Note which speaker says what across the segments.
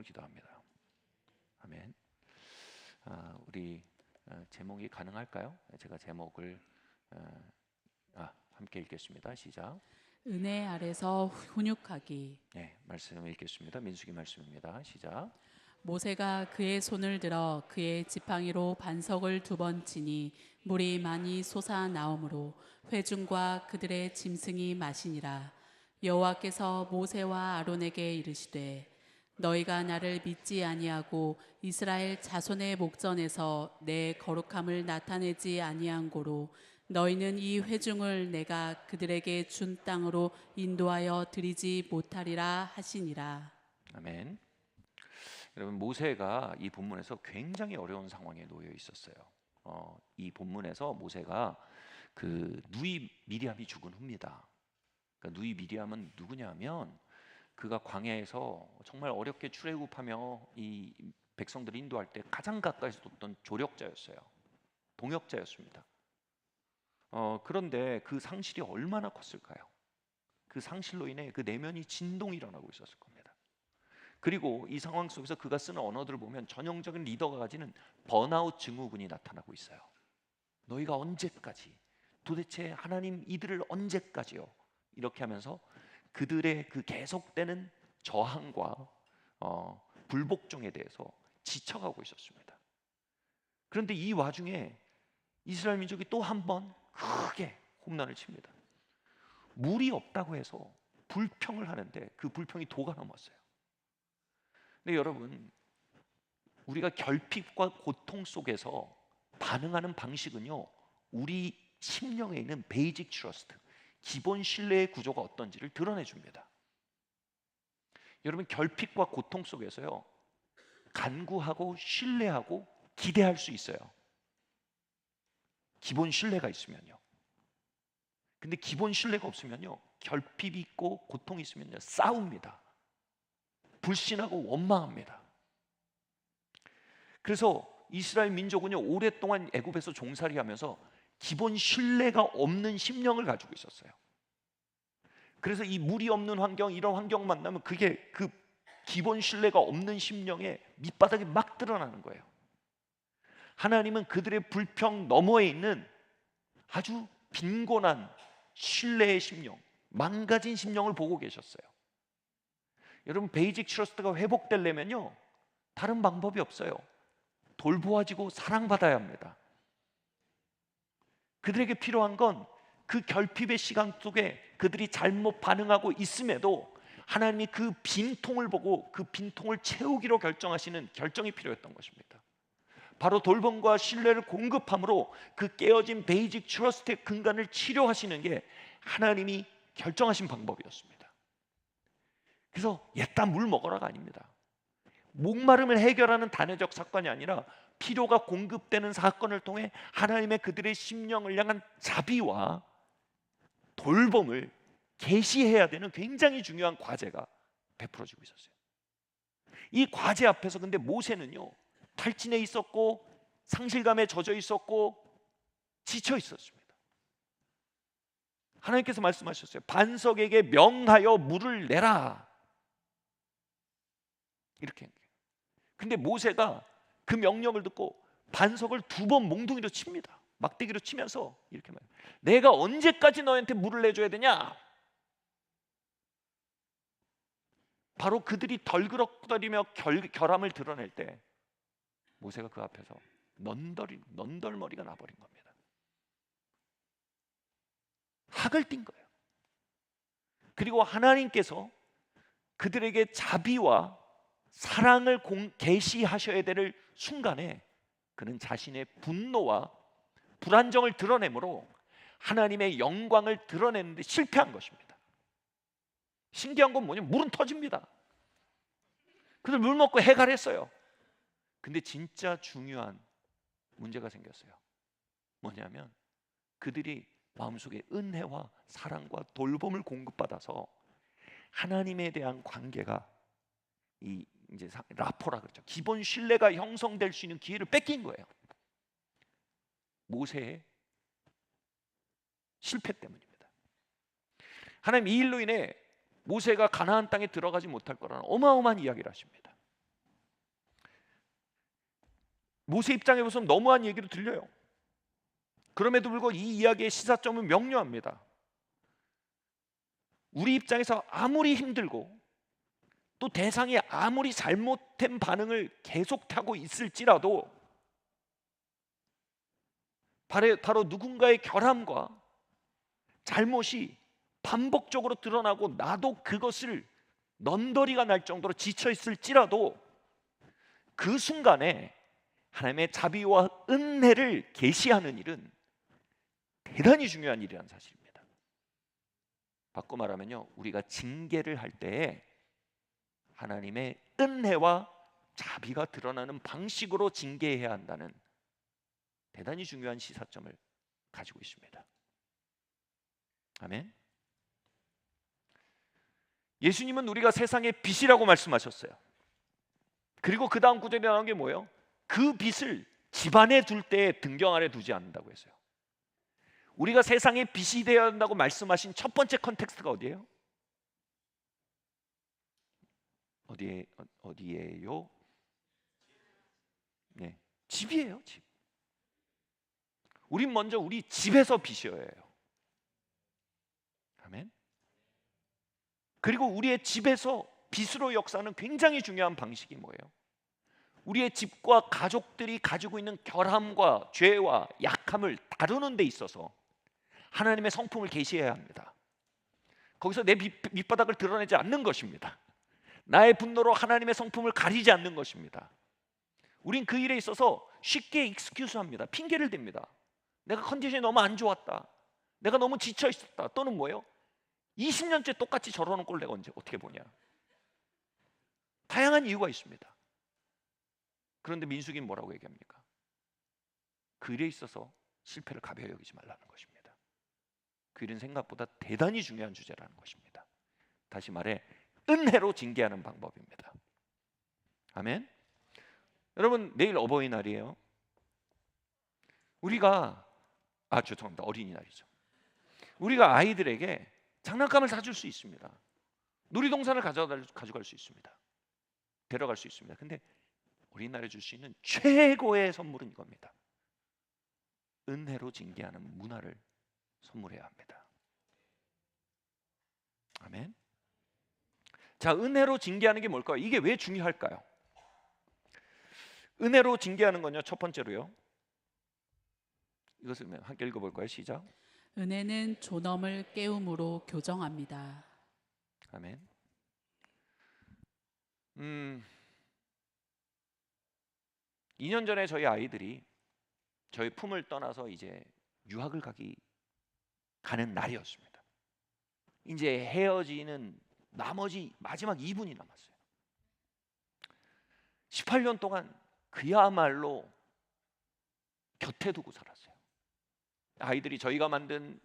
Speaker 1: 도움을 기도합니다. 아멘. 우리 제목이 가능할까요? 제가 제목을 함께 읽겠습니다. 시작.
Speaker 2: 은혜 아래서 훈육하기.
Speaker 1: 네, 말씀을 읽겠습니다. 민수기 말씀입니다. 시작.
Speaker 2: 모세가 그의 손을 들어 그의 지팡이로 반석을 2번 치니 물이 많이 솟아나오므로 회중과 그들의 짐승이 마시니라. 여호와께서 모세와 아론에게 이르시되 너희가 나를 믿지 아니하고 이스라엘 자손의 목전에서 내 거룩함을 나타내지 아니한 고로 너희는 이 회중을 내가 그들에게 준 땅으로 인도하여 드리지 못하리라 하시니라.
Speaker 1: 아멘. 여러분, 모세가 이 본문에서 굉장히 어려운 상황에 놓여 있었어요. 이 본문에서 모세가 그 누이 미리암이 죽은 후입니다. 그러니까 누이 미리암은 누구냐면 그가 광야에서 정말 어렵게 출애굽하며 이 백성들을 인도할 때 가장 가까이서 뒀던 조력자였어요. 동역자였습니다. 그런데 그 상실이 얼마나 컸을까요? 그 상실로 인해 그 내면이 진동이 일어나고 있었을 겁니다. 그리고 이 상황 속에서 그가 쓰는 언어들을 보면 전형적인 리더가 가지는 번아웃 증후군이 나타나고 있어요. 너희가 언제까지, 도대체 하나님 이들을 언제까지요? 이렇게 하면서 그들의 그 계속되는 저항과 불복종에 대해서 지쳐가고 있었습니다. 그런데 이 와중에 이스라엘 민족이 또 한 번 크게 홈런을 칩니다. 물이 없다고 해서 불평을 하는데 그 불평이 도가 넘었어요. 근데 여러분, 우리가 결핍과 고통 속에서 반응하는 방식은요, 우리 심령에 있는 베이직 트러스트, 기본 신뢰의 구조가 어떤지를 드러내줍니다. 여러분, 결핍과 고통 속에서요, 간구하고 신뢰하고 기대할 수 있어요. 기본 신뢰가 있으면요. 근데 기본 신뢰가 없으면요, 결핍이 있고 고통이 있으면요, 싸웁니다. 불신하고 원망합니다. 그래서 이스라엘 민족은요, 오랫동안 애굽에서 종살이 하면서 기본 신뢰가 없는 심령을 가지고 있었어요. 그래서 이 물이 없는 환경, 이런 환경 만나면 그게 그 기본 신뢰가 없는 심령의 밑바닥이 막 드러나는 거예요. 하나님은 그들의 불평 너머에 있는 아주 빈곤한 신뢰의 심령, 망가진 심령을 보고 계셨어요. 여러분, 베이직 트러스트가 회복되려면요, 다른 방법이 없어요. 돌보아지고 사랑받아야 합니다. 그들에게 필요한 건 그 결핍의 시간 속에 그들이 잘못 반응하고 있음에도 하나님이 그 빈통을 보고 그 빈통을 채우기로 결정하시는 결정이 필요했던 것입니다. 바로 돌봄과 신뢰를 공급함으로 그 깨어진 베이직 트러스트의 근간을 치료하시는 게 하나님이 결정하신 방법이었습니다. 그래서 옛다 물 먹어라가 아닙니다. 목마름을 해결하는 단회적 사건이 아니라 필요가 공급되는 사건을 통해 하나님의 그들의 심령을 향한 자비와 돌봄을 계시해야 되는 굉장히 중요한 과제가 베풀어지고 있었어요. 이 과제 앞에서 근데 모세는요, 탈진해 있었고 상실감에 젖어 있었고 지쳐 있었습니다. 하나님께서 말씀하셨어요. 반석에게 명하여 물을 내라, 이렇게. 근데 모세가 그 명령을 듣고 반석을 2번 몽둥이로 칩니다. 막대기로 치면서 이렇게 말해요. 내가 언제까지 너한테 물을 내줘야 되냐? 바로 그들이 덜그럭거리며 결함을 드러낼 때 모세가 그 앞에서 넌덜머리가 나버린 겁니다. 학을 띈 거예요. 그리고 하나님께서 그들에게 자비와 사랑을 계시하셔야 될 순간에 그는 자신의 분노와 불안정을 드러내므로 하나님의 영광을 드러내는데 실패한 것입니다. 신기한 건 뭐냐면 물은 터집니다. 그들 물 먹고 해갈했어요. 근데 진짜 중요한 문제가 생겼어요. 뭐냐면 그들이 마음속에 은혜와 사랑과 돌봄을 공급받아서 하나님에 대한 관계가 이제 라포라 그러죠. 기본 신뢰가 형성될 수 있는 기회를 뺏긴 거예요. 모세의 실패 때문입니다. 하나님 이 일로 인해 모세가 가나안 땅에 들어가지 못할 거라는 어마어마한 이야기를 하십니다. 모세 입장에 보면 너무한 얘기로 들려요. 그럼에도 불구하고 이 이야기의 시사점은 명료합니다. 우리 입장에서 아무리 힘들고 또 대상이 아무리 잘못된 반응을 계속하고 있을지라도 바로 누군가의 결함과 잘못이 반복적으로 드러나고 나도 그것을 넌더리가 날 정도로 지쳐 있을지라도 그 순간에 하나님의 자비와 은혜를 계시하는 일은 대단히 중요한 일이라는 사실입니다. 바꿔 말하면요, 우리가 징계를 할 때에 하나님의 은혜와 자비가 드러나는 방식으로 징계해야 한다는 대단히 중요한 시사점을 가지고 있습니다. 아멘. 예수님은 우리가 세상의 빛이라고 말씀하셨어요. 그리고 그 다음 구절에 나온 게 뭐예요? 그 빛을 집안에 둘 때 등경 아래 두지 않는다고 했어요. 우리가 세상의 빛이 되어야 한다고 말씀하신 첫 번째 컨텍스트가 어디예요? 어디예요? 네, 집이에요. 집. 우린 먼저 우리 집에서 빛이어야 해요. 아멘. 그리고 우리의 집에서 빛으로 역사하는 굉장히 중요한 방식이 뭐예요? 우리의 집과 가족들이 가지고 있는 결함과 죄와 약함을 다루는 데 있어서 하나님의 성품을 계시해야 합니다. 거기서 내 밑바닥을 드러내지 않는 것입니다. 나의 분노로 하나님의 성품을 가리지 않는 것입니다. 우린 그 일에 있어서 쉽게 익스큐즈합니다. 핑계를 댑니다. 내가 컨디션이 너무 안 좋았다, 내가 너무 지쳐 있었다, 또는 뭐예요? 20년째 똑같이 저러는 꼴 내가 언제 어떻게 보냐. 다양한 이유가 있습니다. 그런데 민수기는 뭐라고 얘기합니까? 그 일에 있어서 실패를 가벼이 여기지 말라는 것입니다. 그 일은 생각보다 대단히 중요한 주제라는 것입니다. 다시 말해 은혜로 징계하는 방법입니다. 아멘. 여러분, 내일 어버이날이에요. 우리가 죄송합니다, 어린이날이죠. 우리가 아이들에게 장난감을 사줄 수 있습니다. 놀이동산을 가져갈 수 있습니다. 데려갈 수 있습니다. 근데 어린이날에 줄 수 있는 최고의 선물은 이겁니다. 은혜로 징계하는 문화를 선물해야 합니다. 아멘. 자, 은혜로 징계하는 게 뭘까요? 이게 왜 중요할까요? 은혜로 징계하는 건요, 첫 번째로요, 이것을 함께 읽어볼까요? 시작.
Speaker 2: 은혜는 존엄을 깨움으로 교정합니다.
Speaker 1: 아멘. 2년 전에 저희 아이들이 저희 품을 떠나서 이제 유학을 가는 날이었습니다. 이제 헤어지는 나머지 마지막 2분이 남았어요. 18년 동안 그야말로 곁에 두고 살았어요. 아이들이 저희가 만든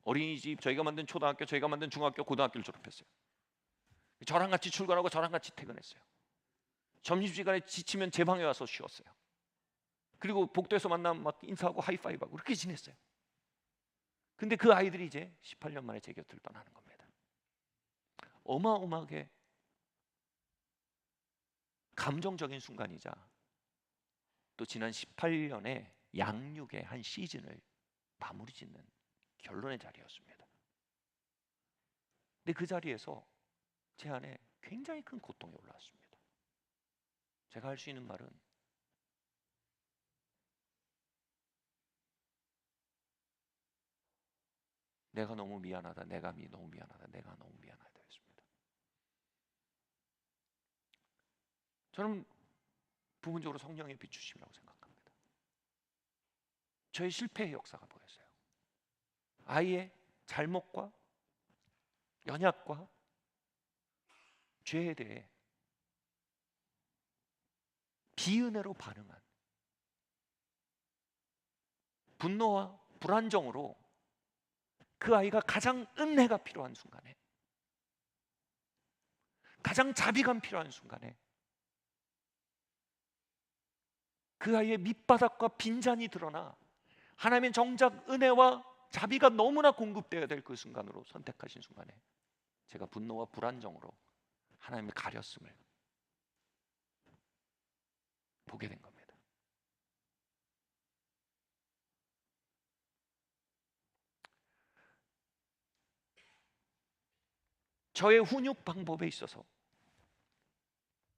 Speaker 1: 어린이집, 저희가 만든 초등학교, 저희가 만든 중학교, 고등학교를 졸업했어요. 저랑 같이 출근하고 저랑 같이 퇴근했어요. 점심시간에 지치면 제 방에 와서 쉬었어요. 그리고 복도에서 만나면 막 인사하고 하이파이브하고 그렇게 지냈어요. 근데 그 아이들이 이제 18년 만에 제 곁을 떠나는 겁니다. 어마어마하게 감정적인 순간이자 또 지난 18년의 양육의 한 시즌을 마무리 짓는 결론의 자리였습니다. 근데 그 자리에서 제 안에 굉장히 큰 고통이 올라왔습니다. 제가 할 수 있는 말은 내가 너무 미안하다, 내가 너무 미안하다, 내가 너무 미안하다 했습니다. 저는 부분적으로 성령의 비추심이라고 생각합니다. 저의 실패의 역사가 보였어요. 아이의 잘못과 연약과 죄에 대해 비은혜로 반응한, 분노와 불안정으로 그 아이가 가장 은혜가 필요한 순간에, 가장 자비가 필요한 순간에 그 아이의 밑바닥과 빈잔이 드러나 하나님의 정작 은혜와 자비가 너무나 공급되어야 될 그 순간으로 선택하신 순간에 제가 분노와 불안정으로 하나님의 가렸음을 보게 된 겁니다. 저의 훈육 방법에 있어서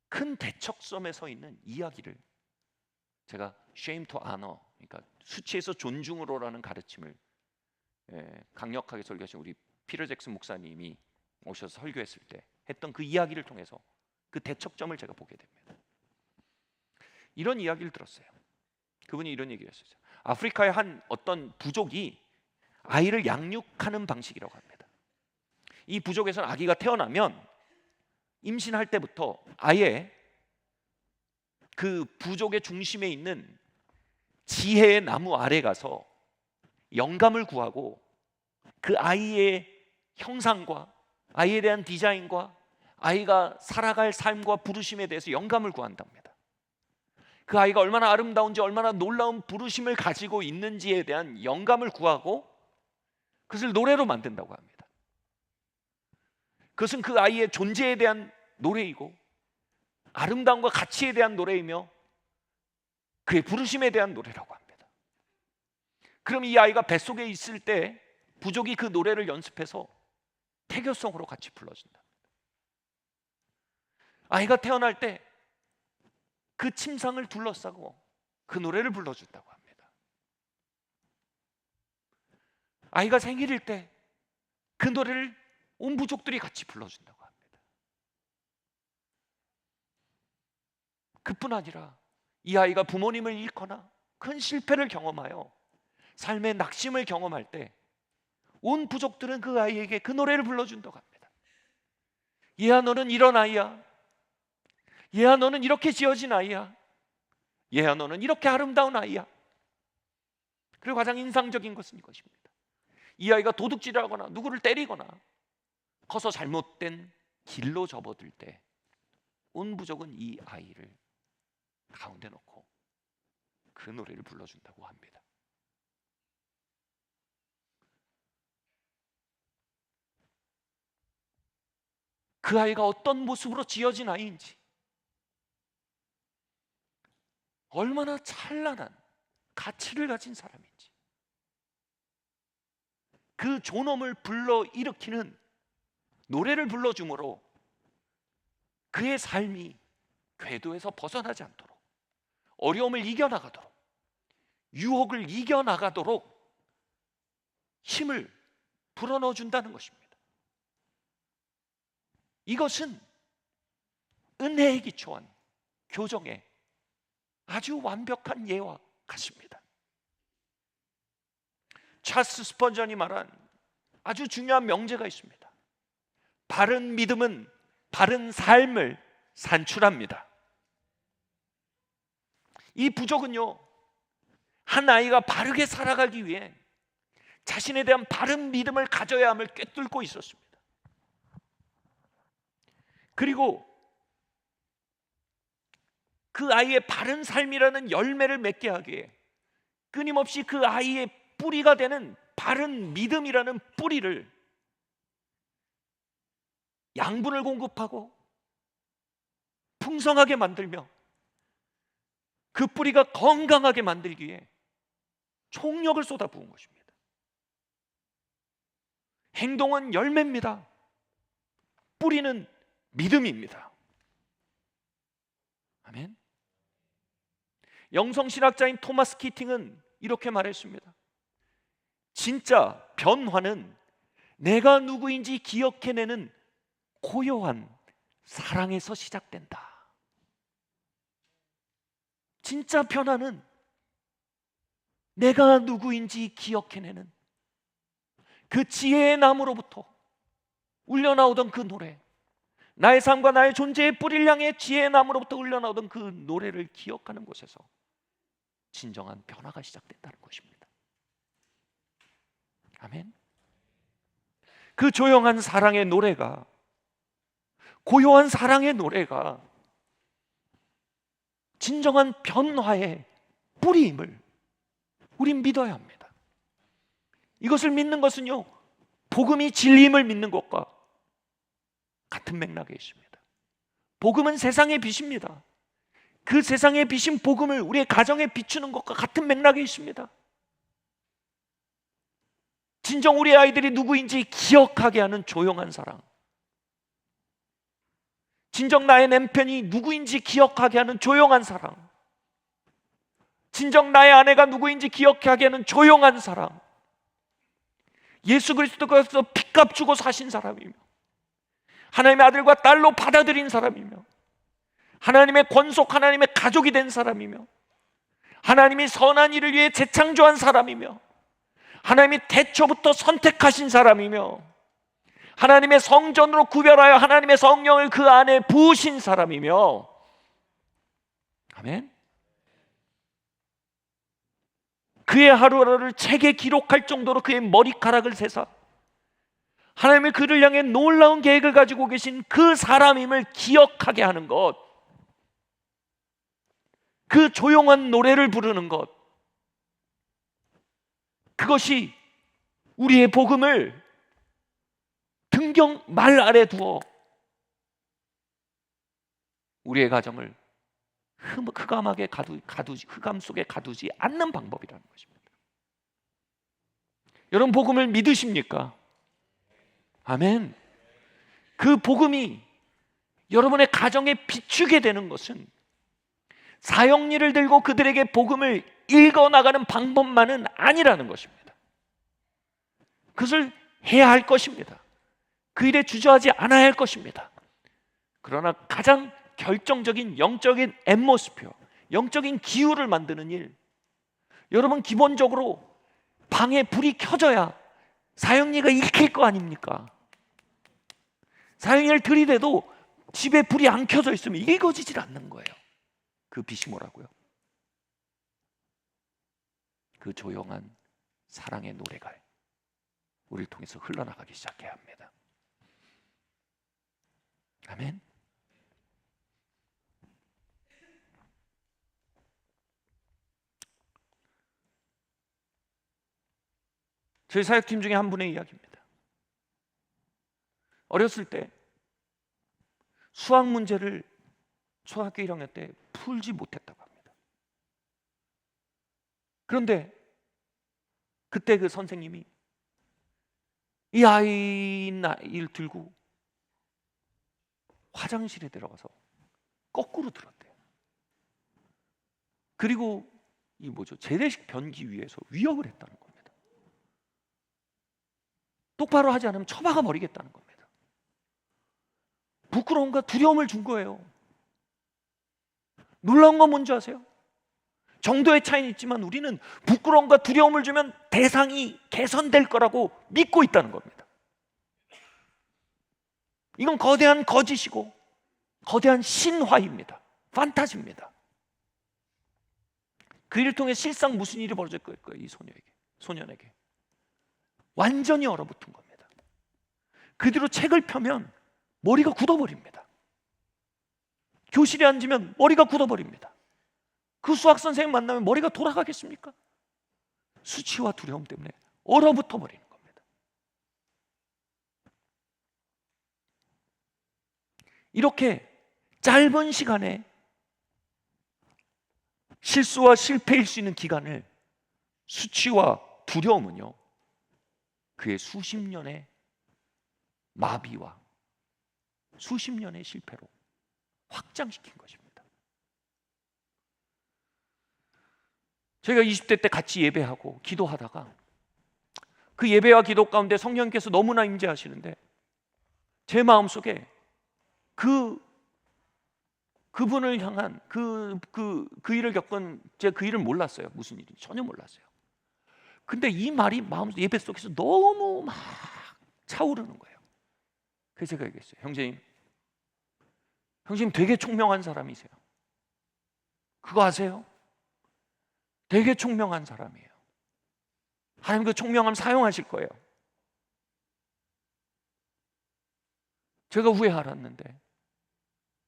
Speaker 1: 큰 대척점에 서 있는 이야기를 제가 shame to honor, 그러니까 수치에서 존중으로라는 가르침을 강력하게 설교하신 우리 피터 잭슨 목사님이 오셔서 설교했을 때 했던 그 이야기를 통해서 그 대척점을 제가 보게 됩니다. 이런 이야기를 들었어요. 그분이 이런 얘기를 했었어요. 아프리카의 한 어떤 부족이 아이를 양육하는 방식이라고 합니다. 이 부족에서는 아기가 태어나면 임신할 때부터 아예 그 부족의 중심에 있는 지혜의 나무 아래 가서 영감을 구하고 그 아이의 형상과 아이에 대한 디자인과 아이가 살아갈 삶과 부르심에 대해서 영감을 구한답니다. 그 아이가 얼마나 아름다운지, 얼마나 놀라운 부르심을 가지고 있는지에 대한 영감을 구하고 그것을 노래로 만든다고 합니다. 그것은 그 아이의 존재에 대한 노래이고 아름다움과 가치에 대한 노래이며 그의 부르심에 대한 노래라고 합니다. 그럼 이 아이가 뱃속에 있을 때 부족이 그 노래를 연습해서 태교성으로 같이 불러준다. 아이가 태어날 때 그 침상을 둘러싸고 그 노래를 불러준다고 합니다. 아이가 생일일 때 그 노래를 온 부족들이 같이 불러준다고 합니다. 그뿐 아니라 이 아이가 부모님을 잃거나 큰 실패를 경험하여 삶의 낙심을 경험할 때 온 부족들은 그 아이에게 그 노래를 불러준다고 합니다. 얘야, 너는 이런 아이야. 얘야, 너는 이렇게 지어진 아이야. 얘야, 너는 이렇게 아름다운 아이야. 그리고 가장 인상적인 것은 이것입니다. 이 아이가 도둑질을 하거나 누구를 때리거나 커서 잘못된 길로 접어들 때 온 부족은 이 아이를 가운데 놓고 그 노래를 불러준다고 합니다. 그 아이가 어떤 모습으로 지어진 아이인지, 얼마나 찬란한 가치를 가진 사람인지, 그 존엄을 불러일으키는 노래를 불러줌으로 그의 삶이 궤도에서 벗어나지 않도록, 어려움을 이겨나가도록, 유혹을 이겨나가도록 힘을 불어넣어 준다는 것입니다. 이것은 은혜에 기초한 교정의 아주 완벽한 예와 같습니다. 찰스 스퍼전이 말한 아주 중요한 명제가 있습니다. 바른 믿음은 바른 삶을 산출합니다. 이 부족은요, 한 아이가 바르게 살아가기 위해 자신에 대한 바른 믿음을 가져야 함을 꿰뚫고 있었습니다. 그리고 그 아이의 바른 삶이라는 열매를 맺게 하기에 끊임없이 그 아이의 뿌리가 되는 바른 믿음이라는 뿌리를 양분을 공급하고 풍성하게 만들며 그 뿌리가 건강하게 만들기 위해 총력을 쏟아부은 것입니다. 행동은 열매입니다. 뿌리는 믿음입니다. 아멘. 영성신학자인 토마스 키팅은 이렇게 말했습니다. 진짜 변화는 내가 누구인지 기억해내는 고요한 사랑에서 시작된다. 진짜 변화는 내가 누구인지 기억해내는 그 지혜의 나무로부터 울려나오던 그 노래, 나의 삶과 나의 존재의 뿌리를 향해 지혜의 나무로부터 울려나오던 그 노래를 기억하는 곳에서 진정한 변화가 시작된다는 것입니다. 아멘. 그 조용한 사랑의 노래가, 고요한 사랑의 노래가 진정한 변화의 뿌리임을 우린 믿어야 합니다. 이것을 믿는 것은요, 복음이 진리임을 믿는 것과 같은 맥락에 있습니다. 복음은 세상의 빛입니다. 그 세상의 빛인 복음을 우리의 가정에 비추는 것과 같은 맥락에 있습니다. 진정 우리 아이들이 누구인지 기억하게 하는 조용한 사랑, 진정 나의 남편이 누구인지 기억하게 하는 조용한 사랑, 진정 나의 아내가 누구인지 기억하게 하는 조용한 사랑, 예수 그리스도께서 핏값 주고 사신 사람이며 하나님의 아들과 딸로 받아들인 사람이며 하나님의 권속, 하나님의 가족이 된 사람이며 하나님이 선한 일을 위해 재창조한 사람이며 하나님이 태초부터 선택하신 사람이며 하나님의 성전으로 구별하여 하나님의 성령을 그 안에 부으신 사람이며, 아멘. 그의 하루하루를 책에 기록할 정도로 그의 머리카락을 세사 하나님의 그를 향해 놀라운 계획을 가지고 계신 그 사람임을 기억하게 하는 것, 그 조용한 노래를 부르는 것, 그것이 우리의 복음을 등경 말 아래 두어 우리의 가정을 흑암하게 흑암 속에 가두지 않는 방법이라는 것입니다. 여러분, 복음을 믿으십니까? 아멘. 그 복음이 여러분의 가정에 비추게 되는 것은 사형리를 들고 그들에게 복음을 읽어나가는 방법만은 아니라는 것입니다. 그것을 해야 할 것입니다. 그 일에 주저하지 않아야 할 것입니다. 그러나 가장 결정적인 영적인 앰모스피어, 영적인 기후를 만드는 일, 여러분, 기본적으로 방에 불이 켜져야 사형리가 읽힐 거 아닙니까? 사형리를 들이대도 집에 불이 안 켜져 있으면 읽어지질 않는 거예요. 그 빛이 뭐라고요? 그 조용한 사랑의 노래가 우리를 통해서 흘러나가기 시작해야 합니다. 아멘. 저희 사역팀 중에 한 분의 이야기입니다. 어렸을 때 수학 문제를 초등학교 1학년 때 풀지 못했다고 합니다. 그런데 그때 그 선생님이 이 아이를 들고 화장실에 들어가서 거꾸로 들었대요. 그리고 재래식 변기 위에서 위협을 했다는 겁니다. 똑바로 하지 않으면 처박아 버리겠다는 겁니다. 부끄러움과 두려움을 준 거예요. 놀라운 건 뭔지 아세요? 정도의 차이는 있지만 우리는 부끄러움과 두려움을 주면 대상이 개선될 거라고 믿고 있다는 겁니다. 이건 거대한 거짓이고 거대한 신화입니다. 판타지입니다. 그 일을 통해 실상 무슨 일이 벌어질 거예요? 이 소년에게 완전히 얼어붙은 겁니다. 그 뒤로 책을 펴면 머리가 굳어버립니다. 교실에 앉으면 머리가 굳어버립니다. 그 수학 선생님 만나면 머리가 돌아가겠습니까? 수치와 두려움 때문에 얼어붙어 버리는 겁니다. 이렇게 짧은 시간에 실수와 실패일 수 있는 기간을 수치와 두려움은요, 그의 수십 년의 마비와 수십 년의 실패로 확장시킨 것입니다. 저희가 20대 때 같이 예배하고 기도하다가 그 예배와 기도 가운데 성령께서 너무나 임재하시는데 제 마음속에 그분을 향한 그 일을 겪은, 제가 그 일을 몰랐어요. 무슨 일인지 전혀 몰랐어요. 근데 이 말이 마음 예배 속에서 너무 막 차오르는 거예요. 그래서 제가 얘기했어요. 형님 되게 총명한 사람이세요. 그거 아세요? 되게 총명한 사람이에요. 하나님 그 총명함 사용하실 거예요. 제가 후에 알았는데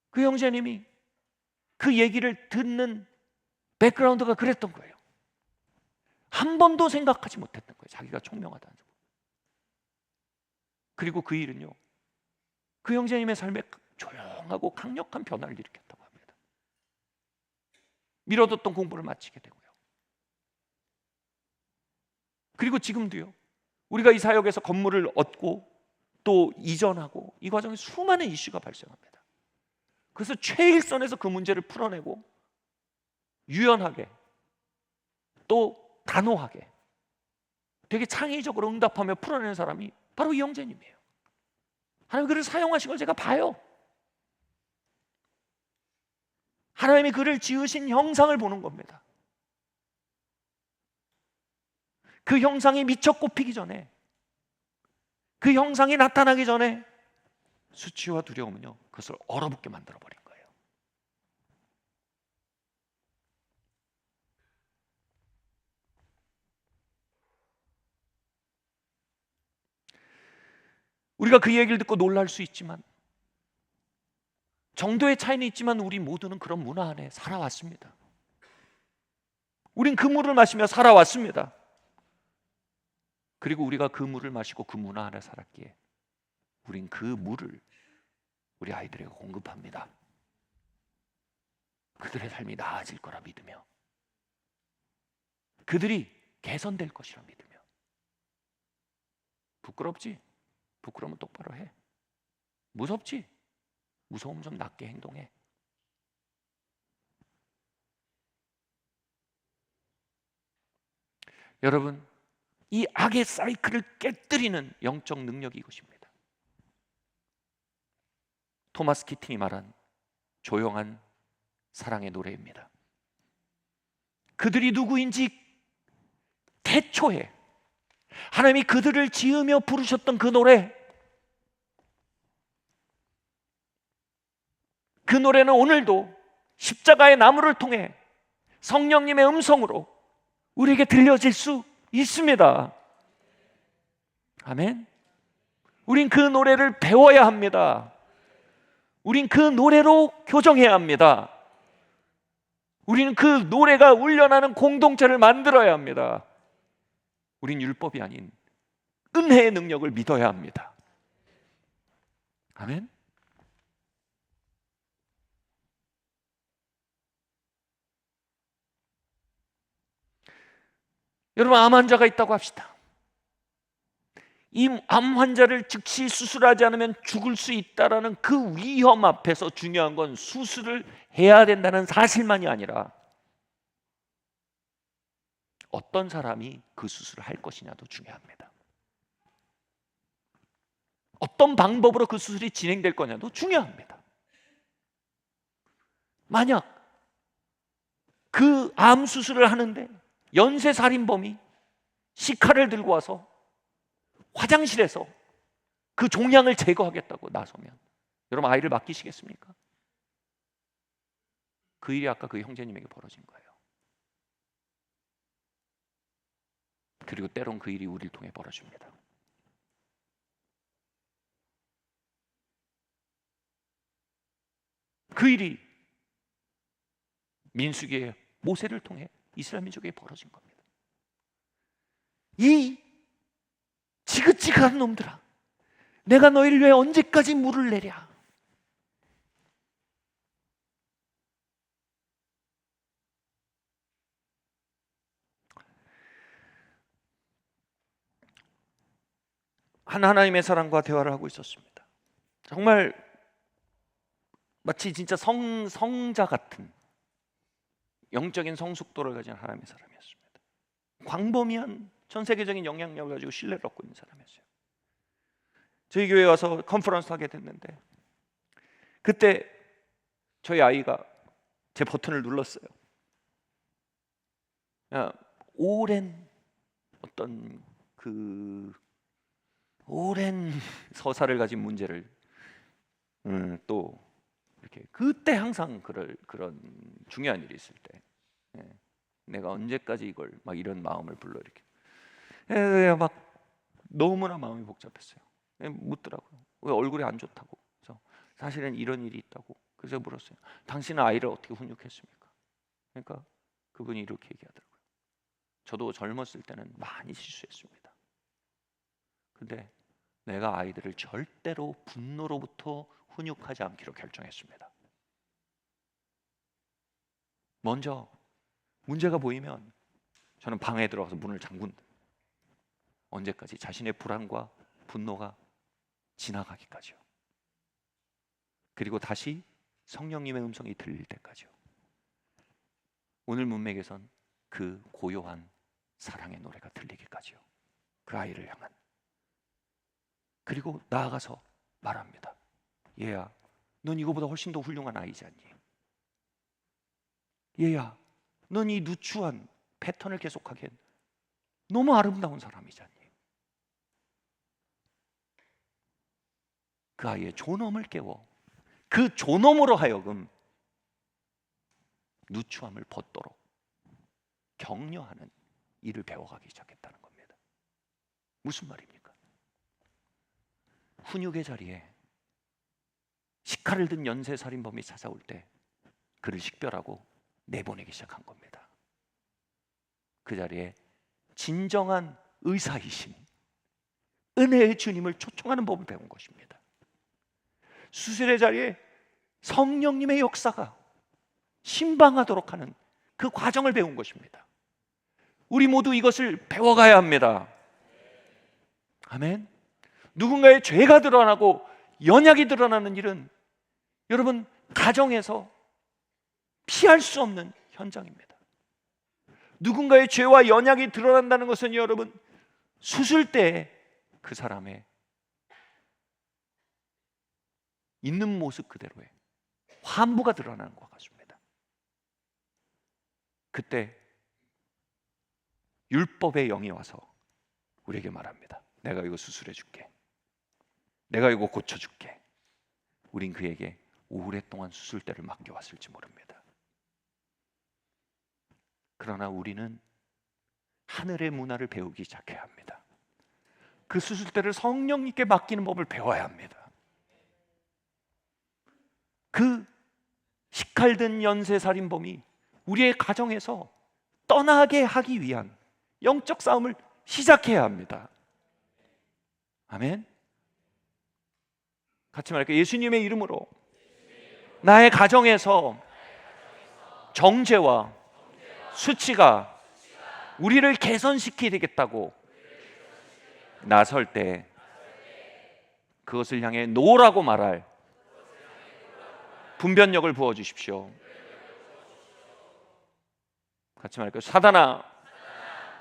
Speaker 1: 그 형제님이 그 얘기를 듣는 백그라운드가 그랬던 거예요. 한 번도 생각하지 못했던 거예요. 자기가 총명하다는 거. 그리고 그 일은요, 그 형제님의 삶에 조용하고 강력한 변화를 일으켰다고 합니다. 미뤄뒀던 공부를 마치게 되고요. 그리고 지금도요, 우리가 이 사역에서 건물을 얻고 또 이전하고 이 과정에 수많은 이슈가 발생합니다. 그래서 최일선에서 그 문제를 풀어내고 유연하게 또 단호하게 되게 창의적으로 응답하며 풀어내는 사람이 바로 이 형제님이에요. 하나님 그를 사용하신 걸 제가 봐요. 하나님이 그를 지으신 형상을 보는 겁니다. 그 형상이 미처 꼽히기 전에, 그 형상이 나타나기 전에 수치와 두려움은요, 그것을 얼어붙게 만들어버린 거예요. 우리가 그 얘기를 듣고 놀랄 수 있지만, 정도의 차이는 있지만 우리 모두는 그런 문화 안에 살아왔습니다. 우린 그 물을 마시며 살아왔습니다. 그리고 우리가 그 물을 마시고 그 문화 안에 살았기에 우린 그 물을 우리 아이들에게 공급합니다. 그들의 삶이 나아질 거라 믿으며, 그들이 개선될 것이라 믿으며. 부끄럽지? 부끄러우면 똑바로 해. 무섭지? 무서우면 좀 낮게 행동해. 여러분, 이 악의 사이클을 깨뜨리는 영적 능력이 이것입니다. 토마스 키팅이 말한 조용한 사랑의 노래입니다. 그들이 누구인지 태초에 하나님이 그들을 지으며 부르셨던 그 노래, 그 노래는 오늘도 십자가의 나무를 통해 성령님의 음성으로 우리에게 들려질 수 있습니다. 아멘. 우린 그 노래를 배워야 합니다. 우린 그 노래로 교정해야 합니다. 우리는 그 노래가 울려나는 공동체를 만들어야 합니다. 우린 율법이 아닌 은혜의 능력을 믿어야 합니다. 아멘. 여러분, 암 환자가 있다고 합시다. 이 암 환자를 즉시 수술하지 않으면 죽을 수 있다라는 그 위험 앞에서 중요한 건 수술을 해야 된다는 사실만이 아니라 어떤 사람이 그 수술을 할 것이냐도 중요합니다. 어떤 방법으로 그 수술이 진행될 거냐도 중요합니다. 만약 그 암 수술을 하는데 연쇄살인범이 시칼을 들고 와서 화장실에서 그 종양을 제거하겠다고 나서면 여러분, 아이를 맡기시겠습니까? 그 일이 아까 그 형제님에게 벌어진 거예요. 그리고 때론 그 일이 우리를 통해 벌어집니다. 그 일이 민수기의 모세를 통해 이스라엘 민족에게 벌어진 겁니다. 이 지긋지긋한 놈들아, 내가 너희를 위해 언제까지 물을 내랴. 하나님의 사람과 대화를 하고 있었습니다. 정말 마치 진짜 성자 같은 영적인 성숙도를 가진 하나님의 사람이었습니다. 광범위한 전 세계적인 영향력을 가지고 신뢰를 얻고 있는 사람이었어요. 저희 교회에 와서 컨퍼런스 하게 됐는데 그때 저희 아이가 제 버튼을 눌렀어요. 오랜 어떤 그 오랜 서사를 가진 문제를 또 이렇게 그때 항상 그런 중요한 일이 있을 때 내가 언제까지 이걸 막 이런 마음을 불러일으켜 막 너무나 마음이 복잡했어요. 묻더라고요. 왜 얼굴이 안 좋다고. 그래서 사실은 이런 일이 있다고. 그래서 물었어요. 당신은 아이를 어떻게 훈육했습니까? 그러니까 그분이 이렇게 얘기하더라고요. 저도 젊었을 때는 많이 실수했습니다. 근데 내가 아이들을 절대로 분노로부터 훈육하지 않기로 결정했습니다. 먼저 문제가 보이면 저는 방에 들어가서 문을 잠근다. 언제까지? 자신의 불안과 분노가 지나가기까지요. 그리고 다시 성령님의 음성이 들릴 때까지요. 오늘 문맥에선 그 고요한 사랑의 노래가 들리기까지요. 그 아이를 향한. 그리고 나아가서 말합니다. 얘야, 넌 이거보다 훨씬 더 훌륭한 아이지 않니? 얘야, 넌 이 누추한 패턴을 계속하기엔 너무 아름다운 사람이지 않니? 그 아이의 존엄을 깨워 그 존엄으로 하여금 누추함을 벗도록 격려하는 일을 배워가기 시작했다는 겁니다. 무슨 말입니까? 훈육의 자리에 식칼을 든 연쇄살인범이 찾아올 때 그를 식별하고 내보내기 시작한 겁니다. 그 자리에 진정한 의사이신 은혜의 주님을 초청하는 법을 배운 것입니다. 수술의 자리에 성령님의 역사가 신방하도록 하는 그 과정을 배운 것입니다. 우리 모두 이것을 배워가야 합니다. 아멘. 누군가의 죄가 드러나고 연약이 드러나는 일은 여러분 가정에서 피할 수 없는 현장입니다. 누군가의 죄와 연약이 드러난다는 것은 여러분 수술 때 그 사람의 있는 모습 그대로의 환부가 드러나는 것 같습니다. 그때 율법의 영이 와서 우리에게 말합니다. 내가 이거 수술해 줄게. 내가 이거 고쳐 줄게. 우린 그에게 오랫동안 수술대를 맡겨왔을지 모릅니다. 그러나 우리는 하늘의 문화를 배우기 시작해야 합니다. 그 수술대를 성령님께 맡기는 법을 배워야 합니다. 그 식칼든 연쇄살인범이 우리의 가정에서 떠나게 하기 위한 영적 싸움을 시작해야 합니다. 아멘. 같이 말할게요. 예수님의 이름으로 나의 가정에서 정죄와 수치가 우리를 개선시키게 되겠다고 나설 때 그것을 향해 노라고 말할 분별력을 부어주십시오. 같이 말할까요? 사단아,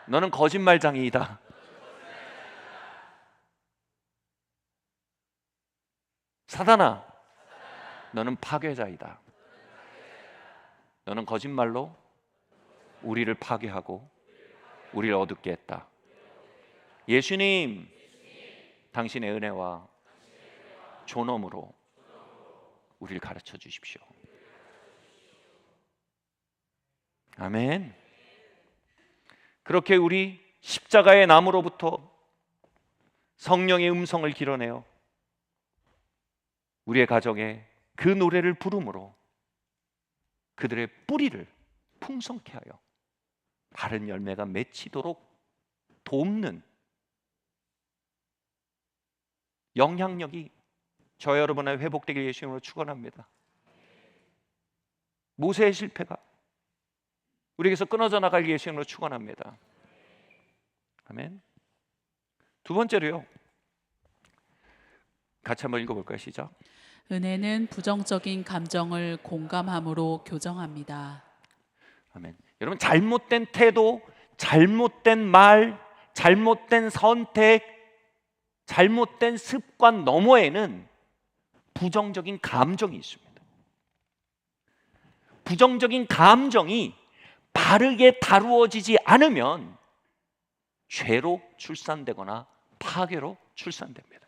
Speaker 1: 너는 거짓말장이이다. 사단아, 너는 파괴자이다. 너는 거짓말로 우리를 파괴하고 우리를 어둡게 했다. 예수님, 당신의 은혜와 존엄으로 우리를 가르쳐 주십시오. 아멘. 그렇게 우리 십자가의 나무로부터 성령의 음성을 길어내어 우리의 가정에 그 노래를 부름으로 그들의 뿌리를 풍성케 하여 바른 열매가 맺히도록 돕는 영향력이 저 여러분의 회복되길 예수님으로 축원합니다. 모세의 실패가 우리에게서 끊어져 나갈 예수님으로 축원합니다. 아멘. 두 번째로요. 같이 한번 읽어볼까요? 시작.
Speaker 2: 은혜는 부정적인 감정을 공감함으로 교정합니다.
Speaker 1: 아멘. 여러분 잘못된 태도, 잘못된 말, 잘못된 선택, 잘못된 습관 너머에는 부정적인 감정이 있습니다. 부정적인 감정이 바르게 다루어지지 않으면 죄로 출산되거나 파괴로 출산됩니다.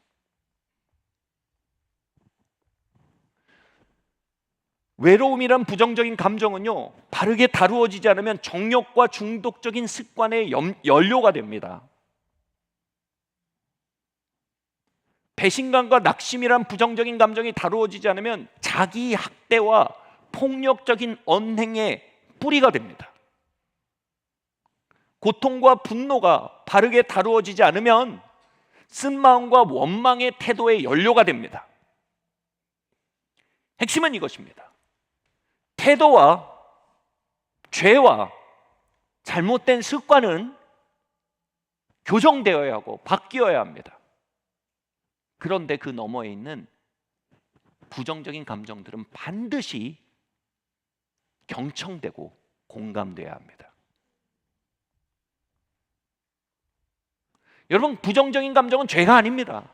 Speaker 1: 외로움이란 부정적인 감정은요, 바르게 다루어지지 않으면 정욕과 중독적인 습관의 연료가 됩니다. 배신감과 낙심이란 부정적인 감정이 다루어지지 않으면 자기 학대와 폭력적인 언행의 뿌리가 됩니다. 고통과 분노가 바르게 다루어지지 않으면 쓴마음과 원망의 태도의 연료가 됩니다. 핵심은 이것입니다. 태도와 죄와 잘못된 습관은 교정되어야 하고 바뀌어야 합니다. 그런데 그 너머에 있는 부정적인 감정들은 반드시 경청되고 공감돼야 합니다. 여러분, 부정적인 감정은 죄가 아닙니다.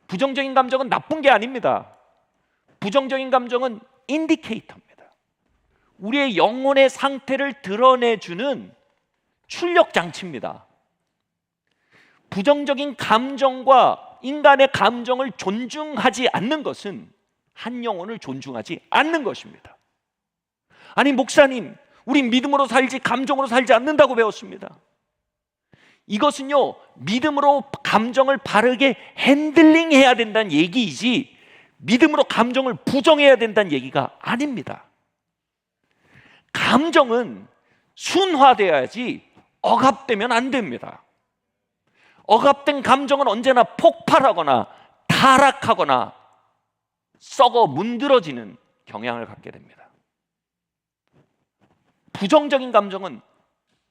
Speaker 1: 부정적인 감정은 나쁜 게 아닙니다. 부정적인 감정은 인디케이터입니다. 우리의 영혼의 상태를 드러내주는 출력 장치입니다. 부정적인 감정과 인간의 감정을 존중하지 않는 것은 한 영혼을 존중하지 않는 것입니다. 아니, 목사님, 우리 믿음으로 살지 감정으로 살지 않는다고 배웠습니다. 이것은요, 믿음으로 감정을 바르게 핸들링해야 된다는 얘기이지 믿음으로 감정을 부정해야 된다는 얘기가 아닙니다. 감정은 순화되어야지 억압되면 안 됩니다. 억압된 감정은 언제나 폭발하거나 타락하거나 썩어 문드러지는 경향을 갖게 됩니다. 부정적인 감정은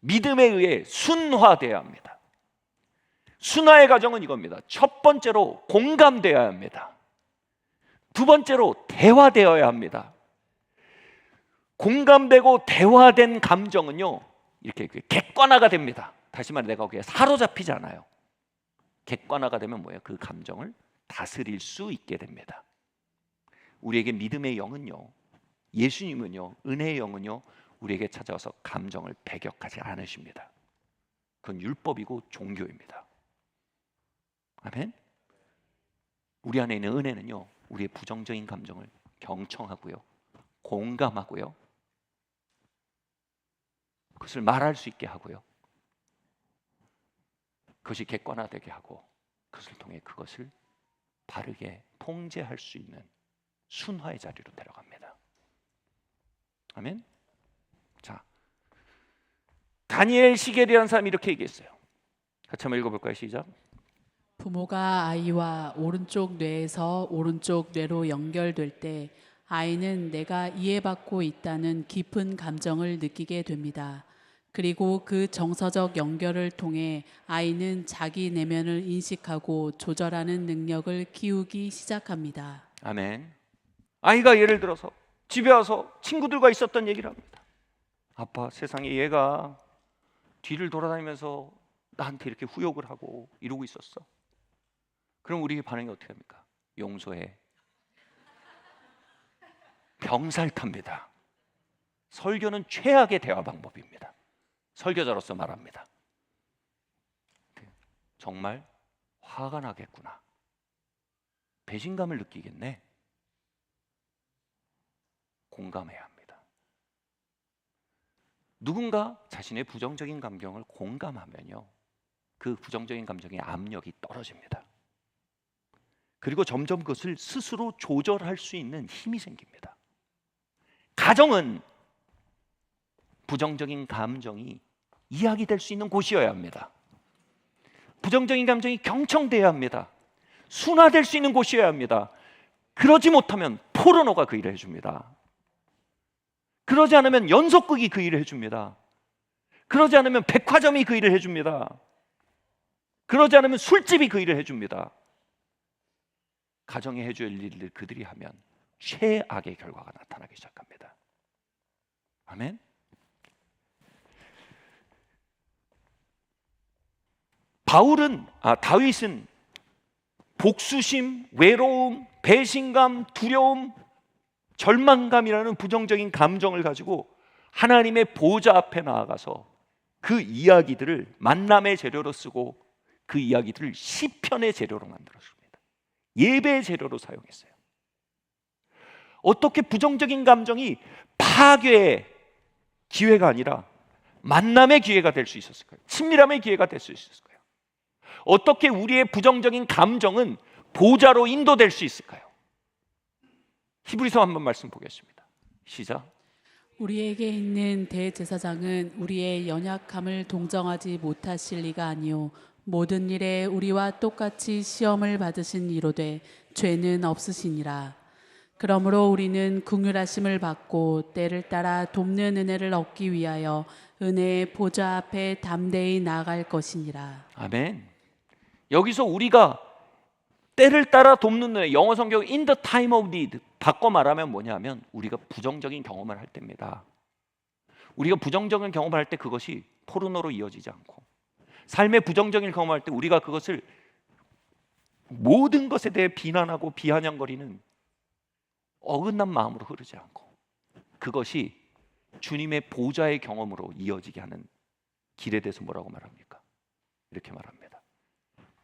Speaker 1: 믿음에 의해 순화되어야 합니다. 순화의 과정은 이겁니다. 첫 번째로 공감되어야 합니다. 두 번째로 대화되어야 합니다. 공감되고 대화된 감정은요, 이렇게 객관화가 됩니다. 다시 말해 내가 거기에 사로잡히지 않아요. 객관화가 되면 뭐예요? 그 감정을 다스릴 수 있게 됩니다. 우리에게 믿음의 영은요, 예수님은요, 은혜의 영은요, 우리에게 찾아와서 감정을 배격하지 않으십니다. 그건 율법이고 종교입니다. 아멘. 우리 안에 있는 은혜는요, 우리의 부정적인 감정을 경청하고요, 공감하고요, 그것을 말할 수 있게 하고요, 그것이 객관화되게 하고 그것을 통해 그것을 바르게 통제할 수 있는 순화의 자리로 데려갑니다. 아멘. 자, 다니엘 시겔이라는 사람이 이렇게 얘기했어요. 같이 한번 읽어볼까요? 시작.
Speaker 2: 부모가 아이와 오른쪽 뇌에서 오른쪽 뇌로 연결될 때 아이는 내가 이해받고 있다는 깊은 감정을 느끼게 됩니다. 그리고 그 정서적 연결을 통해 아이는 자기 내면을 인식하고 조절하는 능력을 키우기 시작합니다.
Speaker 1: 아멘. 아이가 예를 들어서 집에 와서 친구들과 있었던 얘기를 합니다. 아빠, 세상에 얘가 뒤를 돌아다니면서 나한테 이렇게 후욕을 하고 이러고 있었어. 그럼 우리의 반응이 어떻게 합니까? 용서해. 병살탑니다. 설교는 최악의 대화 방법입니다. 설교자로서 말합니다. 정말 화가 나겠구나. 배신감을 느끼겠네. 공감해야 합니다. 누군가 자신의 부정적인 감정을 공감하면요, 그 부정적인 감정의 압력이 떨어집니다. 그리고 점점 그것을 스스로 조절할 수 있는 힘이 생깁니다. 가정은 부정적인 감정이 이야기될 수 있는 곳이어야 합니다. 부정적인 감정이 경청돼야 합니다. 순화될 수 있는 곳이어야 합니다. 그러지 못하면 포르노가 그 일을 해줍니다. 그러지 않으면 연속극이 그 일을 해줍니다. 그러지 않으면 백화점이 그 일을 해줍니다. 그러지 않으면 술집이 그 일을 해줍니다. 가정에 해줄 일을 그들이 하면 최악의 결과가 나타나기 시작합니다. 아멘. 다윗은 복수심, 외로움, 배신감, 두려움, 절망감이라는 부정적인 감정을 가지고 하나님의 보좌 앞에 나아가서 그 이야기들을 만남의 재료로 쓰고 그 이야기들을 시편의 재료로 만들었습니다. 예배의 재료로 사용했어요. 어떻게 부정적인 감정이 파괴의 기회가 아니라 만남의 기회가 될 수 있었을까요? 친밀함의 기회가 될 수 있었을까요? 어떻게 우리의 부정적인 감정은 보좌로 인도될 수 있을까요? 히브리서 한번 말씀 보겠습니다. 시작.
Speaker 2: 우리에게 있는 대제사장은 우리의 연약함을 동정하지 못하실 리가 아니요 모든 일에 우리와 똑같이 시험을 받으신 이로되 죄는 없으시니라. 그러므로 우리는 긍휼하심을 받고 때를 따라 돕는 은혜를 얻기 위하여 은혜의 보좌 앞에 담대히 나아갈 것이니라.
Speaker 1: 아멘. 여기서 우리가 때를 따라 돕는 은혜, 영어 성경 in the time of need 바꿔 말하면 뭐냐면 우리가 부정적인 경험을 할 때입니다. 우리가 부정적인 경험을 할 때 그것이 포르노로 이어지지 않고, 삶의 부정적인 경험을 할 때 우리가 그것을 모든 것에 대해 비난하고 비아냥거리는 어긋난 마음으로 흐르지 않고, 그것이 주님의 보좌의 경험으로 이어지게 하는 길에 대해서 뭐라고 말합니까? 이렇게 말합니다.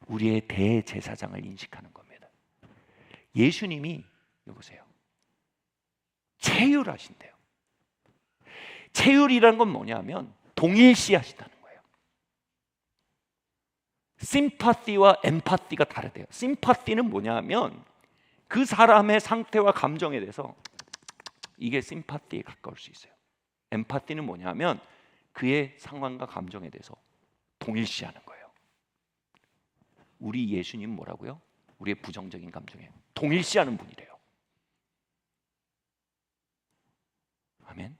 Speaker 1: 우리의 대제사장을 인식하는 겁니다. 예수님이 여보세요, 체휼하신대요. 체휼이라는 건 뭐냐면 동일시하신다는 거예요. 심파티와 엠파티가 다르대요. 심파티는 뭐냐면 그 사람의 상태와 감정에 대해서 이게 심파티에 가까울 수 있어요. 엠파티는 뭐냐면 그의 상황과 감정에 대해서 동일시하는 거예요. 우리 예수님 뭐라고요? 우리의 부정적인 감정에 동일시하는 분이래요. 아멘.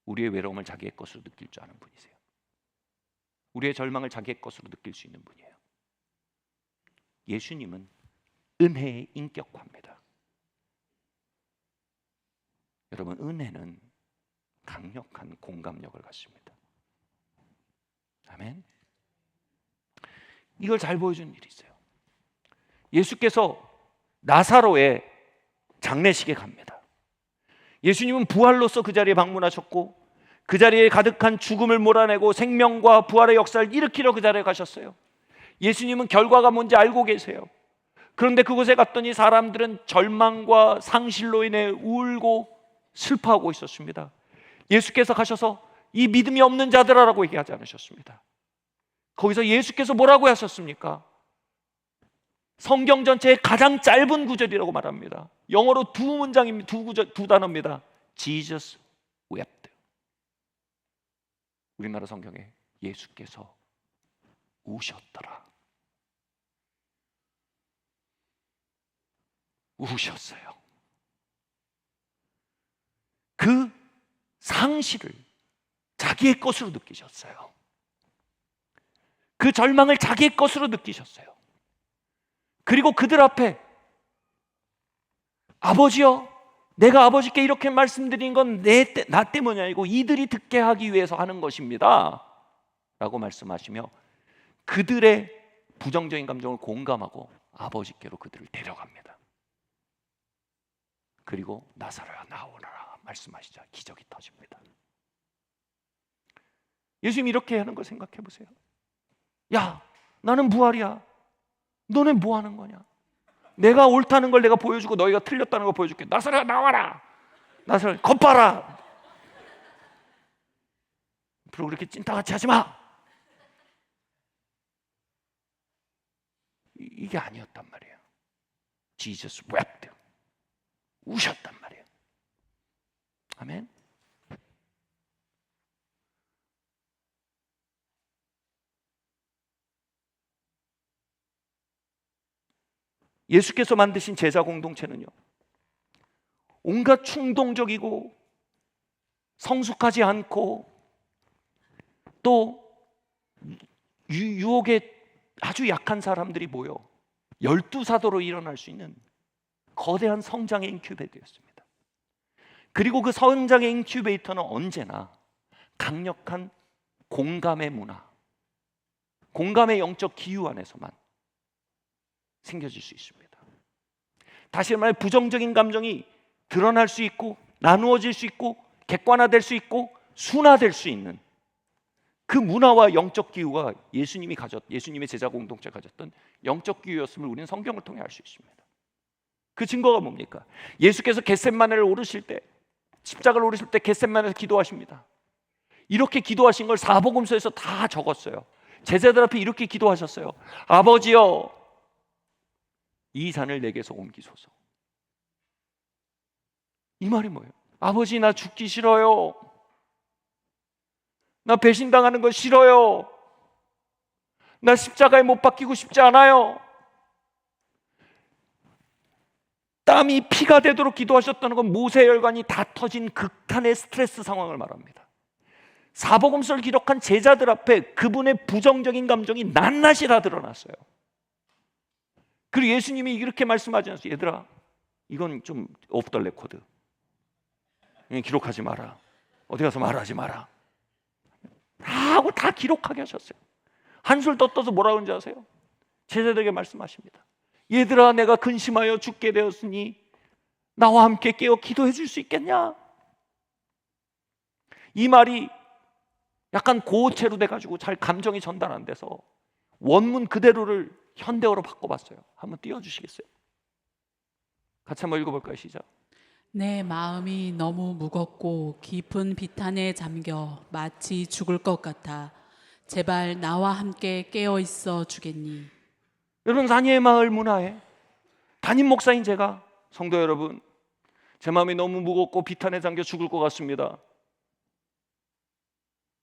Speaker 1: 우리의 외로움을 자기의 것으로 느낄 줄 아는 분이세요. 우리의 절망을 자기의 것으로 느낄 수 있는 분이에요. 예수님은 은혜의 인격화입니다. 여러분, 은혜는 강력한 공감력을 갖습니다. 아멘. 이걸 잘 보여준 일이 있어요. 예수께서 나사로의 장례식에 갑니다. 예수님은 부활로서 그 자리에 방문하셨고, 그 자리에 가득한 죽음을 몰아내고 생명과 부활의 역사를 일으키러 그 자리에 가셨어요. 예수님은 결과가 뭔지 알고 계세요. 그런데 그곳에 갔더니 사람들은 절망과 상실로 인해 울고 슬퍼하고 있었습니다. 예수께서 가셔서 이 믿음이 없는 자들아라고 얘기하지 않으셨습니다. 거기서 예수께서 뭐라고 하셨습니까? 성경 전체의 가장 짧은 구절이라고 말합니다. 영어로 두 문장입니다. 두 단어입니다. Jesus wept. 우리나라 성경에 예수께서 우셨더라. 우셨어요. 그 상실을 자기의 것으로 느끼셨어요. 그 절망을 자기의 것으로 느끼셨어요. 그리고 그들 앞에 아버지여, 내가 아버지께 이렇게 말씀드린 건 나 때문이 아니고 이들이 듣게 하기 위해서 하는 것입니다 라고 말씀하시며 그들의 부정적인 감정을 공감하고 아버지께로 그들을 데려갑니다. 그리고 나사로야 나오너라 말씀하시자 기적이 터집니다. 예수님이 이렇게 하는 걸 생각해 보세요. 야, 나는 부활이야. 너네 뭐 하는 거냐? 내가 옳다는 걸 내가 보여주고 너희가 틀렸다는 걸 보여줄게. 나사로야 나와라. 나사로야 겁봐라. 앞으로 그렇게 찐따같이 하지 마. 이게 아니었단 말이에요. Jesus wept. 우셨단 말이에요. 아멘. 예수께서 만드신 제자 공동체는요, 온갖 충동적이고 성숙하지 않고 또 유혹에 아주 약한 사람들이 모여 12사도로 일어날 수 있는 거대한 성장의 인큐베이터였습니다. 그리고 그 성장의 인큐베이터는 언제나 강력한 공감의 문화, 공감의 영적 기후 안에서만 생겨질 수 있습니다. 다시 말해 부정적인 감정이 드러날 수 있고 나누어질 수 있고 객관화될 수 있고 순화될 수 있는 그 문화와 영적 기후가 예수님의 제자 공동체가 가졌던 영적 기후였음을 우리는 성경을 통해 알 수 있습니다. 그 증거가 뭡니까? 예수께서 겟셋마네를 오르실 때, 십자가를 오르실 때 겟셋마네에서 기도하십니다. 이렇게 기도하신 걸 사복음서에서 다 적었어요. 제자들 앞에 이렇게 기도하셨어요. 아버지여, 이 잔을 내게서 옮기소서. 이 말이 뭐예요? 아버지, 나 죽기 싫어요. 나 배신당하는 거 싫어요. 나 십자가에 못 박히고 싶지 않아요. 땀이 피가 되도록 기도하셨다는 건 모세혈관이 다 터진 극한의 스트레스 상황을 말합니다. 사복음서를 기록한 제자들 앞에 그분의 부정적인 감정이 낱낱이 다 드러났어요. 그리고 예수님이 이렇게 말씀하지 않았어요. 얘들아, 이건 좀 오프 더 레코드, 기록하지 마라, 어디 가서 말하지 마라, 다 하고 다 기록하게 하셨어요. 한술 더 떠서 뭐라 그런지 아세요? 제자들에게 말씀하십니다. 얘들아, 내가 근심하여 죽게 되었으니 나와 함께 깨어 기도해 줄 수 있겠냐? 이 말이 약간 고체로 돼가지고 잘 감정이 전달 안 돼서 원문 그대로를 현대어로 바꿔봤어요. 한번 띄워주시겠어요? 같이 한번 읽어볼까요? 시작.
Speaker 2: 내 마음이 너무 무겁고 깊은 비탄에 잠겨 마치 죽을 것 같아. 제발 나와 함께 깨어 있어 주겠니?
Speaker 1: 여러분, 다니엘 마을 문화에 담임 목사인 제가, 성도 여러분, 제 마음이 너무 무겁고 비탄에 잠겨 죽을 것 같습니다.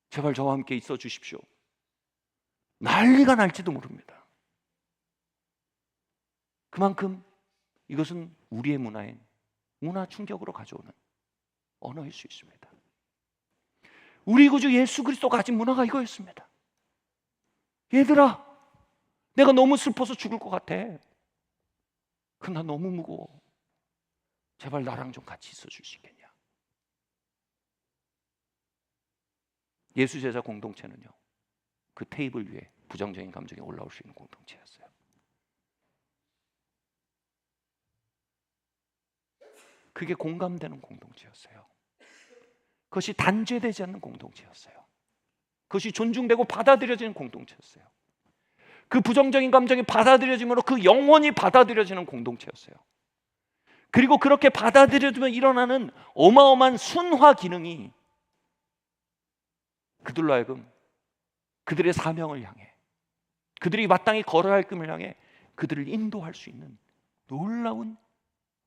Speaker 1: 제발 저와 함께 있어 주십시오. 난리가 날지도 모릅니다. 그만큼 이것은 우리의 문화인 문화 충격으로 가져오는 언어일 수 있습니다. 우리 구주 예수 그리스도가 가진 문화가 이거였습니다. 얘들아, 내가 너무 슬퍼서 죽을 것 같아. 그럼 나 너무 무거워. 제발 나랑 좀 같이 있어 줄 수 있겠냐? 예수 제자 공동체는요, 그 테이블 위에 부정적인 감정이 올라올 수 있는 공동체였어요. 그게 공감되는 공동체였어요. 그것이 단죄되지 않는 공동체였어요. 그것이 존중되고 받아들여지는 공동체였어요. 그 부정적인 감정이 받아들여지므로 그 영혼이 받아들여지는 공동체였어요. 그리고 그렇게 받아들여지면 일어나는 어마어마한 순화 기능이 그들로 하여금 그들의 사명을 향해, 그들이 마땅히 걸어야 할 길을 향해 그들을 인도할 수 있는 놀라운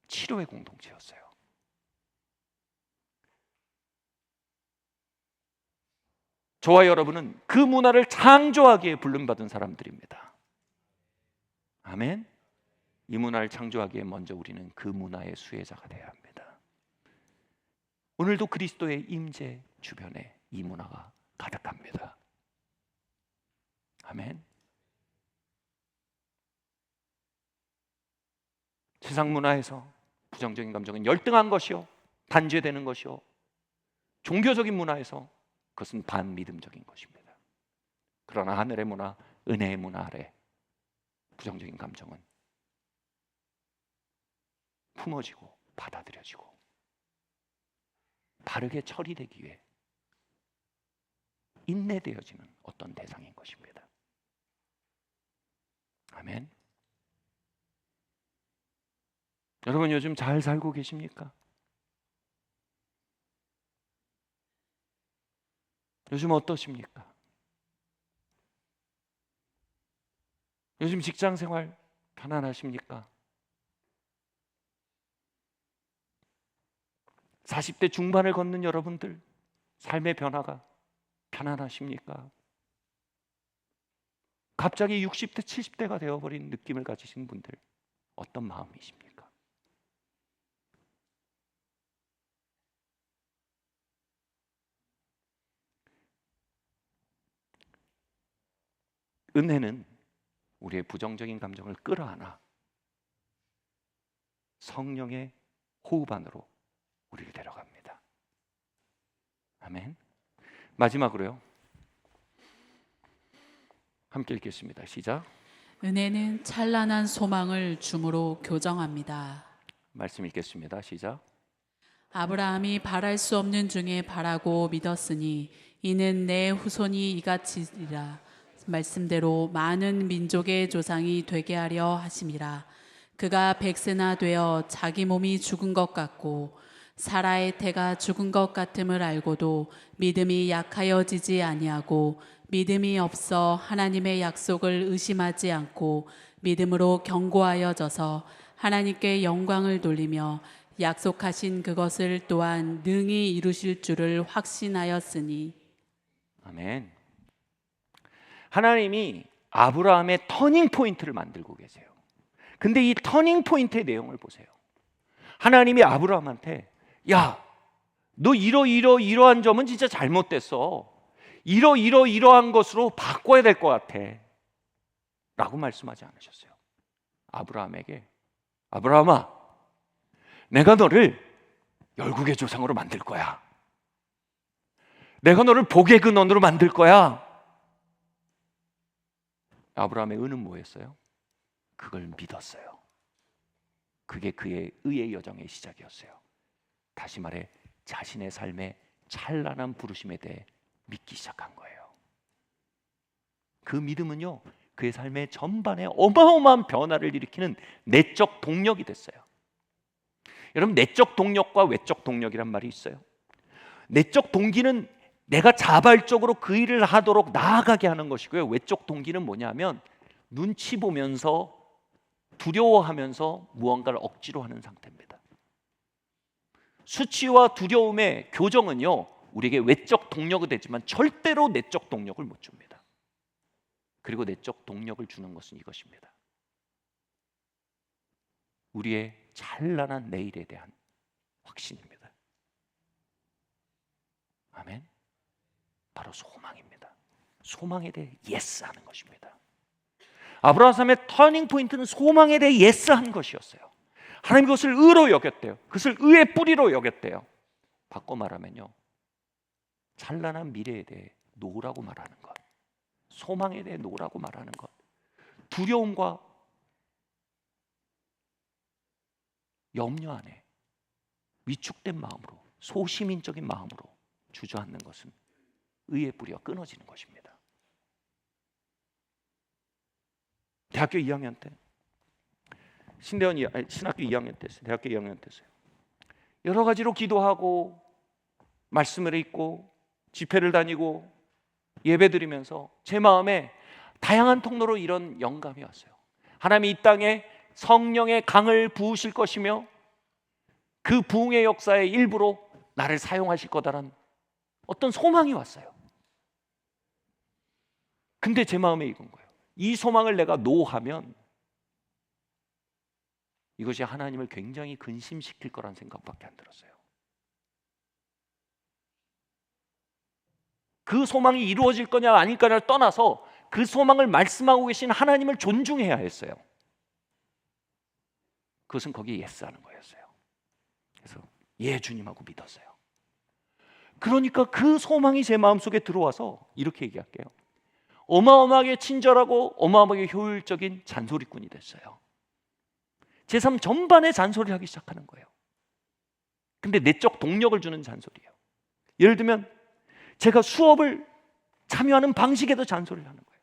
Speaker 1: 치료의 공동체였어요. 저와 여러분은 그 문화를 창조하기에 부름받은 사람들입니다. 아멘. 이 문화를 창조하기에 먼저 우리는 그 문화의 수혜자가 되어야 합니다. 오늘도 그리스도의 임재 주변에 이 문화가 가득합니다. 아멘. 세상 문화에서 부정적인 감정은 열등한 것이요, 단죄되는 것이요, 종교적인 문화에서 그것은 반미듬적인 것입니다. 그러나 하늘의 문화, 은혜의 문화 아래 부정적인 감정은 품어지고 받아들여지고 바르게 처리되기 위해 인내되어지는 어떤 대상인 것입니다. 아멘. 여러분, 요즘 잘 살고 계십니까? 요즘 어떠십니까? 요즘 직장 생활 편안하십니까? 40대 중반을 걷는 여러분들, 삶의 변화가 편안하십니까? 갑자기 60대, 70대가 되어버린 느낌을 가지신 분들, 어떤 마음이십니까? 은혜는 우리의 부정적인 감정을 끌어안아 성령의 호흡 안으로 우리를 데려갑니다. 아멘. 마지막으로요, 함께 읽겠습니다. 시작.
Speaker 2: 은혜는 찬란한 소망을 줌으로 교정합니다.
Speaker 1: 말씀 읽겠습니다. 시작.
Speaker 2: 아브라함이 바랄 수 없는 중에 바라고 믿었으니 이는 내 후손이 이같이리라. 말씀대로 많은 민족의 조상이 되게 하려 하심이라. 그가 100세나 되어 자기 몸이 죽은 것 같고 사라의 태가 죽은 것 같음을 알고도 믿음이 약하여지지 아니하고 믿음이 없어 하나님의 약속을 의심하지 않고 믿음으로 견고하여져서 하나님께 영광을 돌리며 약속하신 그것을 또한 능히 이루실 줄을 확신하였으니.
Speaker 1: 아멘. 하나님이 아브라함의 터닝 포인트를 만들고 계세요. 근데 이 터닝 포인트의 내용을 보세요. 하나님이 아브라함한테, 야, 너 이러한 점은 진짜 잘못됐어. 이러한 것으로 바꿔야 될 것 같아 라고 말씀하지 않으셨어요. 아브라함에게, 아브라함아, 내가 너를 열국의 조상으로 만들 거야. 내가 너를 복의 근원으로 만들 거야. 아브라함의 의는 뭐였어요? 그걸 믿었어요. 그게 그의 의의 여정의 시작이었어요. 다시 말해 자신의 삶의 찬란한 부르심에 대해 믿기 시작한 거예요. 그 믿음은요, 그의 삶의 전반에 어마어마한 변화를 일으키는 내적 동력이 됐어요. 여러분, 내적 동력과 외적 동력이란 말이 있어요. 내적 동기는 내가 자발적으로 그 일을 하도록 나아가게 하는 것이고요, 외적 동기는 뭐냐면 눈치 보면서 두려워하면서 무언가를 억지로 하는 상태입니다. 수치와 두려움의 교정은요, 우리에게 외적 동력이 되지만 절대로 내적 동력을 못 줍니다. 그리고 내적 동력을 주는 것은 이것입니다. 우리의 찬란한 내일에 대한 확신입니다. 아멘. 바로 소망입니다. 소망에 대해 예스 하는 것입니다. 아브라함의 터닝 포인트는 소망에 대해 예스 한 것이었어요. 하나님 그것을 의로 여겼대요. 그것을 의의 뿌리로 여겼대요. 바꿔 말하면요, 찬란한 미래에 대해 노라고 말하는 것, 소망에 대해 노라고 말하는 것, 두려움과 염려 안에 위축된 마음으로, 소시민적인 마음으로 주저앉는 것은 의의 뿌리와 끊어지는 것입니다. 대학교 2학년 때, 신학교 2학년 때였어요. 대학교 2학년 때였어요. 여러 가지로 기도하고 말씀을 읽고 집회를 다니고 예배드리면서 제 마음에 다양한 통로로 이런 영감이 왔어요. 하나님이 이 땅에 성령의 강을 부으실 것이며 그 부흥의 역사의 일부로 나를 사용하실 거다라는 어떤 소망이 왔어요. 근데 제 마음에 이건 거예요. 이 소망을 내가 노하면 이것이 하나님을 굉장히 근심시킬 거란 생각밖에 안 들었어요. 그 소망이 이루어질 거냐 아닐까를 떠나서 그 소망을 말씀하고 계신 하나님을 존중해야 했어요. 그것은 거기에 예스하는 거였어요. 그래서 예 주님하고 믿었어요. 그러니까 그 소망이 제 마음속에 들어와서 이렇게 얘기할게요. 어마어마하게 친절하고 어마어마하게 효율적인 잔소리꾼이 됐어요. 제 삶 전반에 잔소리를 하기 시작하는 거예요. 근데 내적 동력을 주는 잔소리예요. 예를 들면 제가 수업을 참여하는 방식에도 잔소리를 하는 거예요.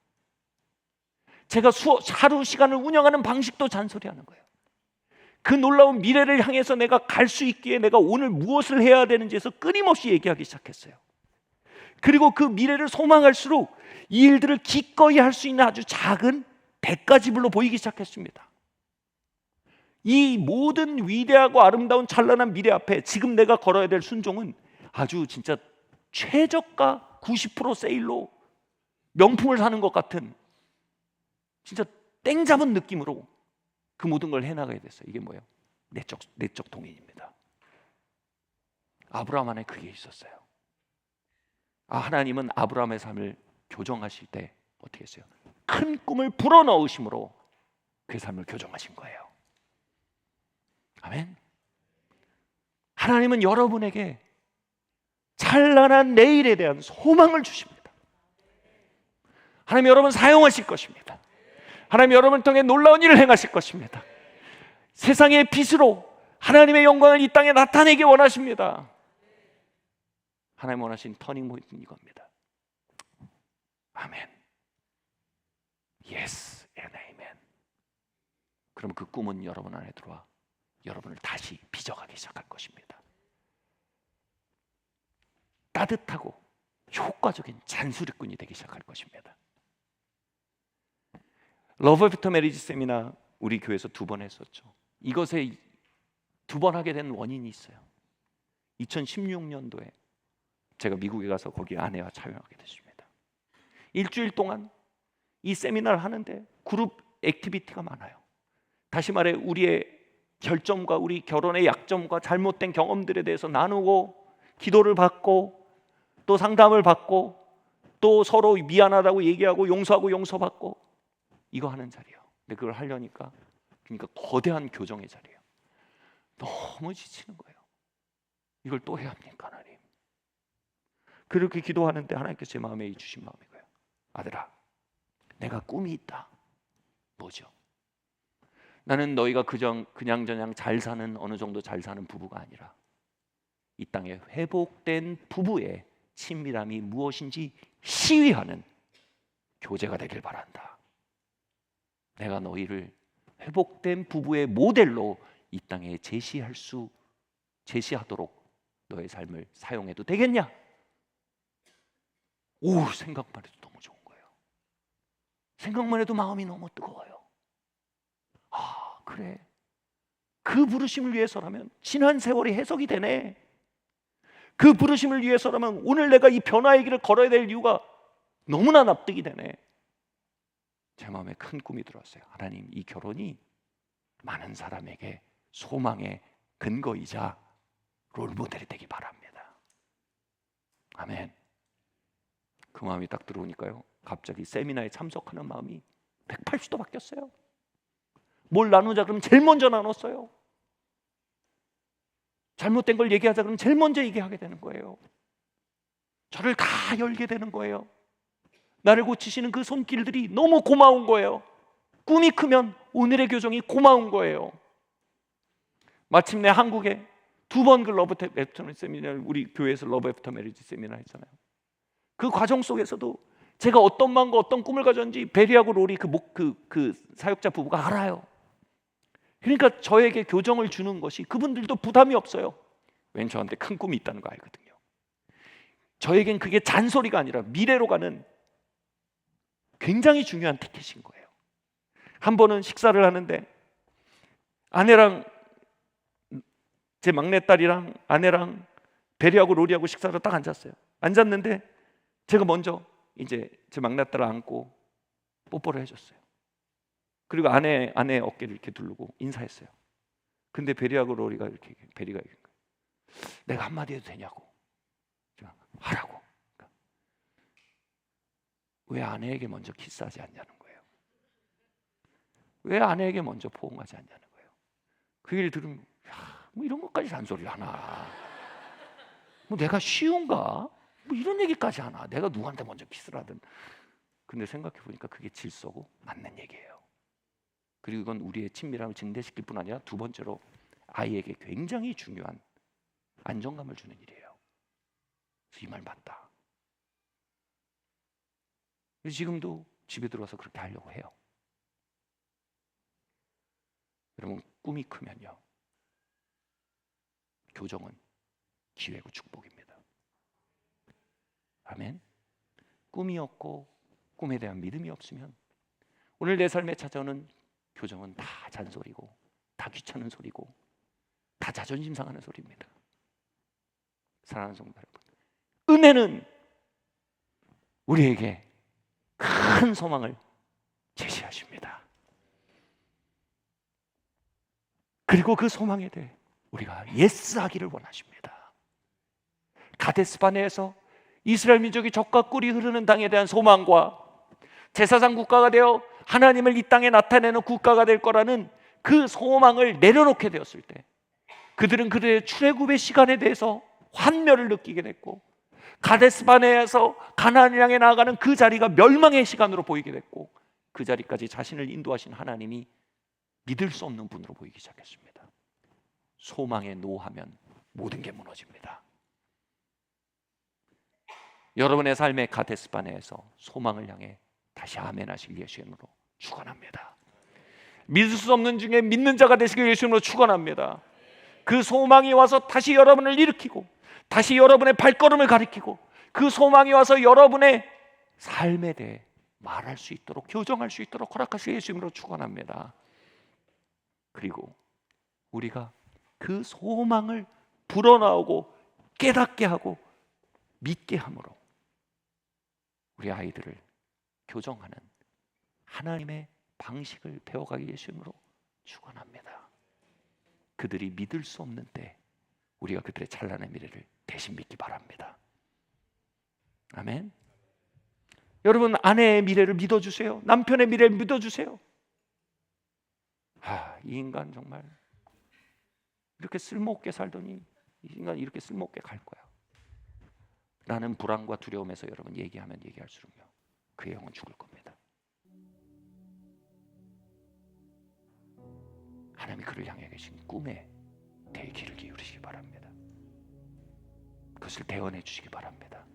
Speaker 1: 제가 하루 시간을 운영하는 방식도 잔소리하는 거예요. 그 놀라운 미래를 향해서 내가 갈 수 있기에 내가 오늘 무엇을 해야 되는지에서 끊임없이 얘기하기 시작했어요. 그리고 그 미래를 소망할수록 이 일들을 기꺼이 할 수 있는 아주 작은 100가지불로 보이기 시작했습니다. 이 모든 위대하고 아름다운 찬란한 미래 앞에 지금 내가 걸어야 될 순종은 아주 진짜 최저가 90% 세일로 명품을 사는 것 같은 진짜 땡 잡은 느낌으로 그 모든 걸 해나가야 됐어요. 이게 뭐예요? 내적 동인입니다. 아브라함 안에 그게 있었어요. 하나님은 아브라함의 삶을 교정하실 때 어떻게 했어요? 큰 꿈을 불어넣으심으로 그의 삶을 교정하신 거예요. 아멘. 하나님은 여러분에게 찬란한 내일에 대한 소망을 주십니다. 하나님 여러분 사용하실 것입니다. 하나님 여러분을 통해 놀라운 일을 행하실 것입니다. 세상의 빛으로 하나님의 영광을 이 땅에 나타내기 원하십니다. 하나님 원하신 터닝 포인트는 이겁니다. 아멘. Yes and amen. 그럼 그 꿈은 여러분 안에 들어와 여러분을 다시 빚어가기 시작할 것입니다. 따뜻하고 효과적인 잔소리꾼이 되기 시작할 것입니다. 러브 애프터 메리지 세미나 우리 교회에서 2번 했었죠. 이것에 2번 하게 된 원인이 있어요. 2016년도에 제가 미국에 가서 거기 아내와 촬영하게 됐습니다. 일주일 동안 이 세미나를 하는데 그룹 액티비티가 많아요. 다시 말해 우리의 결점과 우리 결혼의 약점과 잘못된 경험들에 대해서 나누고 기도를 받고 또 상담을 받고 또 서로 미안하다고 얘기하고 용서하고 용서받고 이거 하는 자리예요. 근데 그걸 하려니까 그러니까 거대한 교정의 자리예요. 너무 지치는 거예요. 이걸 또 해야 합니까 하나님? 그렇게 기도하는데 하나님께서 제 마음에 주신 마음이고요. 아들아, 내가 꿈이 있다. 뭐죠? 나는 너희가 그냥저냥 잘 사는 어느 정도 잘 사는 부부가 아니라 이 땅에 회복된 부부의 친밀함이 무엇인지 시위하는 교제가 되길 바란다. 내가 너희를 회복된 부부의 모델로 이 땅에 제시하도록 너의 삶을 사용해도 되겠냐? 오, 생각만 해도 너무 좋은 거예요. 생각만 해도 마음이 너무 뜨거워요. 아, 그래. 그 부르심을 위해서라면 지난 세월이 해석이 되네. 그 부르심을 위해서라면 오늘 내가 이 변화의 길을 걸어야 될 이유가 너무나 납득이 되네. 제 마음에 큰 꿈이 들었어요. 하나님, 이 결혼이 많은 사람에게 소망의 근거이자 롤모델이 되기 바랍니다. 아멘. 그 마음이 딱 들어오니까요, 갑자기 세미나에 참석하는 마음이 180도 바뀌었어요. 뭘 나누자 그러면 제일 먼저 나눴어요. 잘못된 걸 얘기하자 그러면 제일 먼저 얘기하게 되는 거예요. 저를 다 열게 되는 거예요. 나를 고치시는 그 손길들이 너무 고마운 거예요. 꿈이 크면 오늘의 교정이 고마운 거예요. 마침내 한국에 2번 그 러브 애프터 메리지 세미나를 우리 교회에서 러브 애프터 메리지 세미나 했잖아요. 그 과정 속에서도 제가 어떤 마음과 어떤 꿈을 가졌는지 베리하고 로리 그 사역자 부부가 알아요. 그러니까 저에게 교정을 주는 것이 그분들도 부담이 없어요. 왠 저한테 큰 꿈이 있다는 거 알거든요. 저에겐 그게 잔소리가 아니라 미래로 가는 굉장히 중요한 티켓인 거예요. 한 번은 식사를 하는데 아내랑 제 막내딸이랑 아내랑 베리하고 로리하고 식사를 딱 앉았어요. 앉았는데 제가 먼저 이제 제 막내딸을 안고 뽀뽀를 해줬어요. 그리고 아내 어깨를 이렇게 두르고 인사했어요. 근데 베리하고 로리가 이렇게 베리가 이렇게, 내가 한마디 해도 되냐고. 제가 하라고. 그러니까 왜 아내에게 먼저 키스하지 않냐는 거예요. 왜 아내에게 먼저 포옹하지 않냐는 거예요. 그 얘기를 들으면 뭐 이런 것까지 잔소리를 하나. 뭐 내가 쉬운가? 뭐 이런 얘기까지 하나. 내가 누구한테 먼저 키스를 하든. 근데 생각해 보니까 그게 질서고 맞는 얘기예요. 그리고 이건 우리의 친밀함을 증대시킬 뿐 아니라 두 번째로 아이에게 굉장히 중요한 안정감을 주는 일이에요. 그래서 이 말 맞다. 그래서 지금도 집에 들어와서 그렇게 하려고 해요. 여러분, 꿈이 크면요, 교정은 기회고 축복입니다. 아멘. 꿈이 없고 꿈에 대한 믿음이 없으면 오늘 내 삶에 찾아오는 교정은 다 잔소리고 다 귀찮은 소리고 다 자존심 상하는 소리입니다. 사랑하는 성도 여러분, 은혜는 우리에게 큰 소망을 제시하십니다. 그리고 그 소망에 대해 우리가 예스하기를 원하십니다. 가데스 바네에서 이스라엘 민족이 적과 꿀이 흐르는 땅에 대한 소망과 제사장 국가가 되어 하나님을 이 땅에 나타내는 국가가 될 거라는 그 소망을 내려놓게 되었을 때 그들은 그들의 출애굽의 시간에 대해서 환멸을 느끼게 됐고, 가데스 바네에서 가나안을 향해 나아가는 그 자리가 멸망의 시간으로 보이게 됐고, 그 자리까지 자신을 인도하신 하나님이 믿을 수 없는 분으로 보이기 시작했습니다. 소망에 노하면 모든 게 무너집니다. 여러분의 삶의 가데스 바네에서 소망을 향해 다시 아멘하시길 예수의 이름으로 축원합니다. 믿을 수 없는 중에 믿는 자가 되시길 예수의 이름으로 축원합니다. 그 소망이 와서 다시 여러분을 일으키고 다시 여러분의 발걸음을 가리키고 그 소망이 와서 여러분의 삶에 대해 말할 수 있도록, 교정할 수 있도록 허락하시길 예수의 이름으로 축원합니다. 그리고 우리가 그 소망을 불어나오고 깨닫게 하고 믿게 함으로 우리 아이들을 교정하는 하나님의 방식을 배워가기 예수님으로 축원합니다. 그들이 믿을 수 없는 때 우리가 그들의 찬란한 미래를 대신 믿기 바랍니다. 아멘. 여러분, 아내의 미래를 믿어주세요. 남편의 미래를 믿어주세요. 이 인간 정말 이렇게 쓸모없게 살더니 이 인간 이렇게 쓸모없게 갈 거야 라는 불안과 두려움에서 여러분 얘기하면 얘기할수록요, 그의 영은 죽을 겁니다. 하나님이 그를 향해 계신 꿈에 대해 귀를 기울이시기 바랍니다. 그것을 대언해 주시기 바랍니다.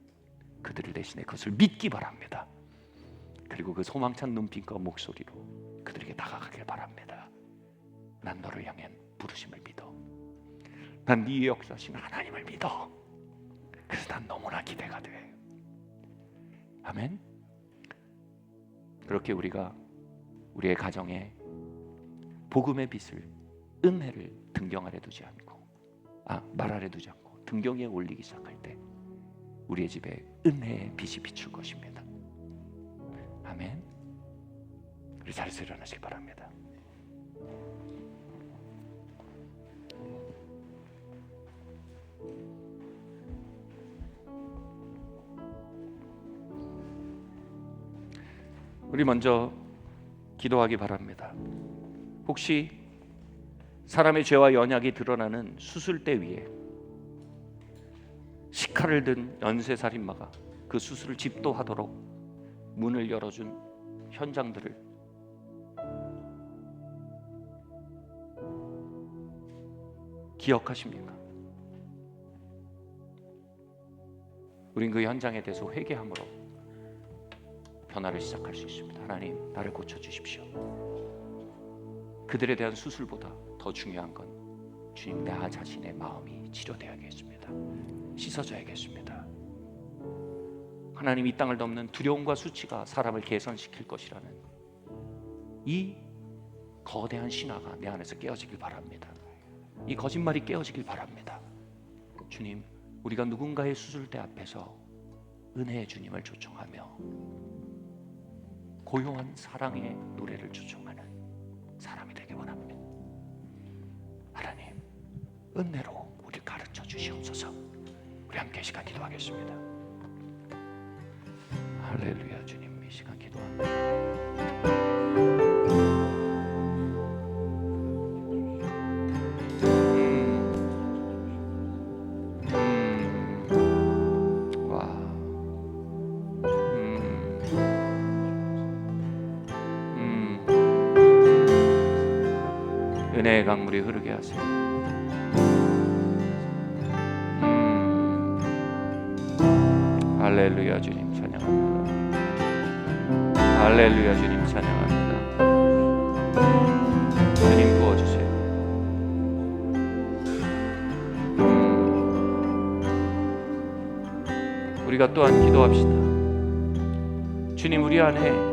Speaker 1: 그들을 대신에 그것을 믿기 바랍니다. 그리고 그 소망찬 눈빛과 목소리로 그들에게 다가가길 바랍니다. 난 너를 향한 부르심을 믿어. 난 네 역사신 하나님을 믿어. 그래서 난 너무나 기대가 돼. 아멘. 그렇게 우리가 우리의 가정에 복음의 빛을, 은혜를 등경 아래 두지 않고, 말 아래 두지 않고 등경 위에 올리기 시작할 때 우리의 집에 은혜의 빛이 비출 것입니다. 아멘. 우리 자리에서 일어나시기 바랍니다. 우리 먼저 기도하기 바랍니다. 혹시 사람의 죄와 연약이 드러나는 수술대 위에 식칼을 든 연쇄살인마가 그 수술을 집도하도록 문을 열어준 현장들을 기억하십니까? 우린 그 현장에 대해서 회개함으로 변화를 시작할 수 있습니다. 하나님, 나를 고쳐주십시오. 그들에 대한 수술보다 더 중요한 건 주님, 나 자신의 마음이 치료되어야겠습니다. 씻어져야겠습니다. 하나님, 이 땅을 덮는 두려움과 수치가 사람을 개선시킬 것이라는 이 거대한 신화가 내 안에서 깨어지길 바랍니다. 이 거짓말이 깨어지길 바랍니다. 주님, 우리가 누군가의 수술대 앞에서 은혜의 주님을 초청하며 고요한 사랑의 노래를 초청하는 사람이 되기 원합니다. 하나님, 은혜로 우리를 가르쳐 주시옵소서. 우리 함께 이 시간 기도하겠습니다. 할렐루야. 주님, 이 시간 기도합니다. 은혜의 강물이 흐르게 하세요. 할렐루야. 주님 찬양합니다. 할렐루야. 주님 찬양합니다. 주님 부어주세요. 우리가 또한 기도합시다. 주님, 우리 안에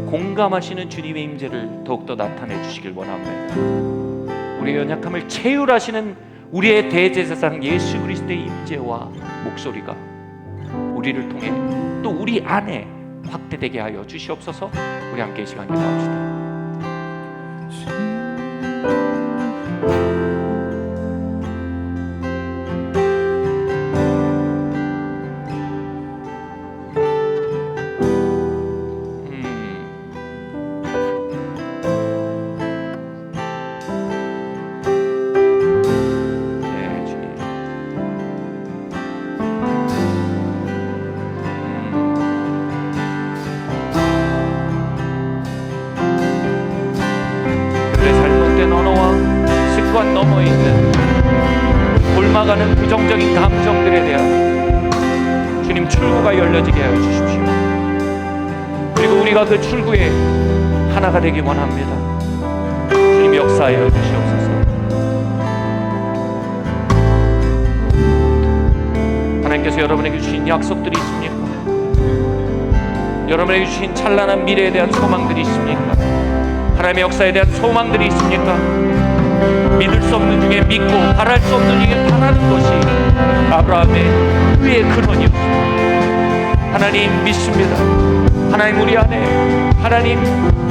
Speaker 1: 공감하시는 주님의 임재를 더욱더 나타내 주시길 원합니다. 우리의 연약함을 채울하시는 우리의 대제사장 예수 그리스도의 임재와 목소리가 우리를 통해 또 우리 안에 확대되게 하여 주시옵소서. 우리 함께 이 시간 기도합시다. 넘어 있는 곪아가는 부정적인 감정들에 대한 주님 출구가 열려지게 하여 주십시오. 그리고 우리가 그 출구에 하나가 되기 원합니다. 주님, 역사하여 주시옵소서. 하나님께서 여러분에게 주신 약속들이 있습니까? 여러분에게 주신 찬란한 미래에 대한 소망들이 있습니까? 하나님의 역사에 대한 소망들이 있습니까? 믿을 수 없는 중에 믿고 바랄 수 없는 중에 바라는 것이 아브라함의 의의 근원이었습니다. 하나님 믿습니다. 하나님, 우리 안에 하나님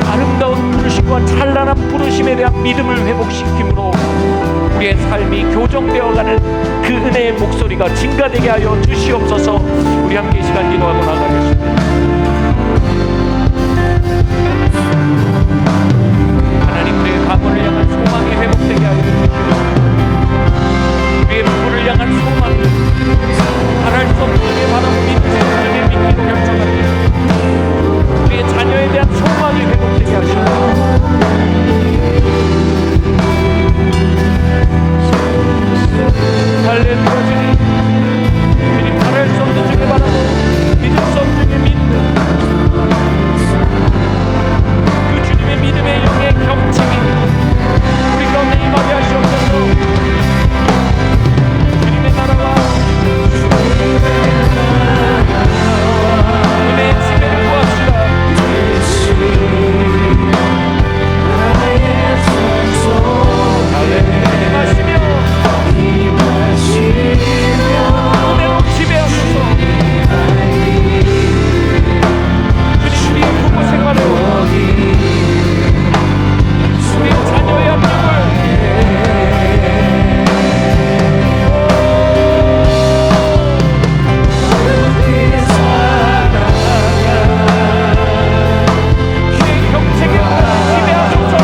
Speaker 1: 아름다운 부르심과 찬란한 부르심에 대한 믿음을 회복시킴으로 우리의 삶이 교정되어가는 그 은혜 은혜의 목소리가 증가되게 하여 주시옵소서. 우리 함께 이 시간 기도하고 나가겠습니다. 하나님, 우리의 과거를 향한 소망이 회복되게 하여 주시옵소서. 우리의 부부를 향한 소망이 말할 수 없게 바라고 믿기로 결정합니다. 우리의 자녀에 대한 소망이 회복되게 하시옵소서. 할렐루야. 주님, 말할 수 없는 중에 바라고 믿을 수 없는 중에 믿는 그 주님의 믿음의 영의 경책이 우리 가운데 임하게 하시옵소서. 주님의 나라와 은혜의 지배를 구합시다. 은혜로 지배하소서. 주님, 우리의 부부 생활을, 우리의 자녀의 안녕을 주의 경책에 지배하소서.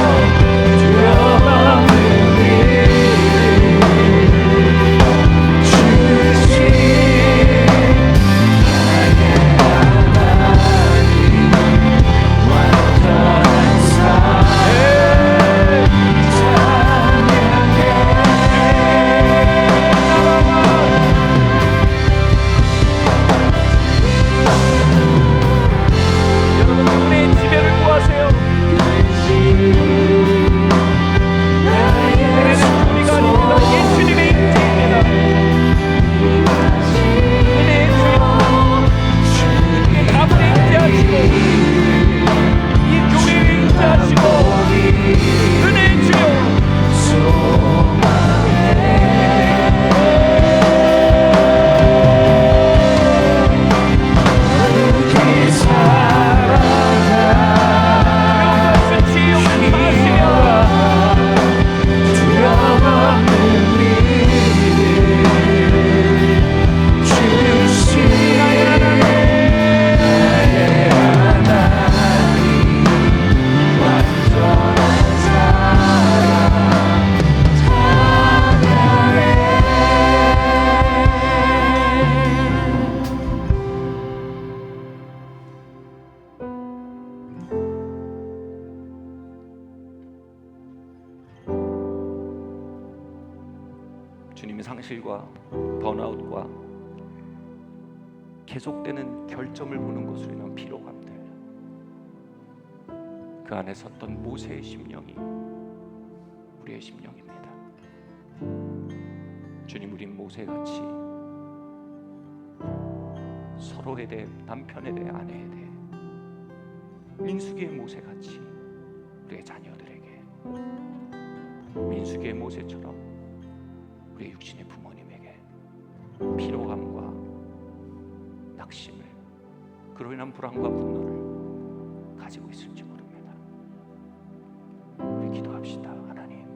Speaker 1: 여러분, 은혜의 지배를 구하세요. 은혜는 우리가 아닙니다. 예수님의 임재입니다. 은혜의 주여, 이 가문에 임재하시고 이 교회에 임재하시고 은혜의 주여, 주님이 상실과 번아웃과 계속되는 결점을 보는 것으로 인한 피로감들, 그 안에 섰던 모세의 심령이 우리의 심령입니다. 주님, 우린 모세같이 서로에 대해, 남편에 대해, 아내에 대해 민수기의 모세같이 우리의 자녀들에게, 민수기의 모세처럼 우리의 육신의 부모님에게 피로감과 낙심을, 그로 인한 불안과 분노를 가지고 있을지 모릅니다. 우리 기도합시다. 하나님,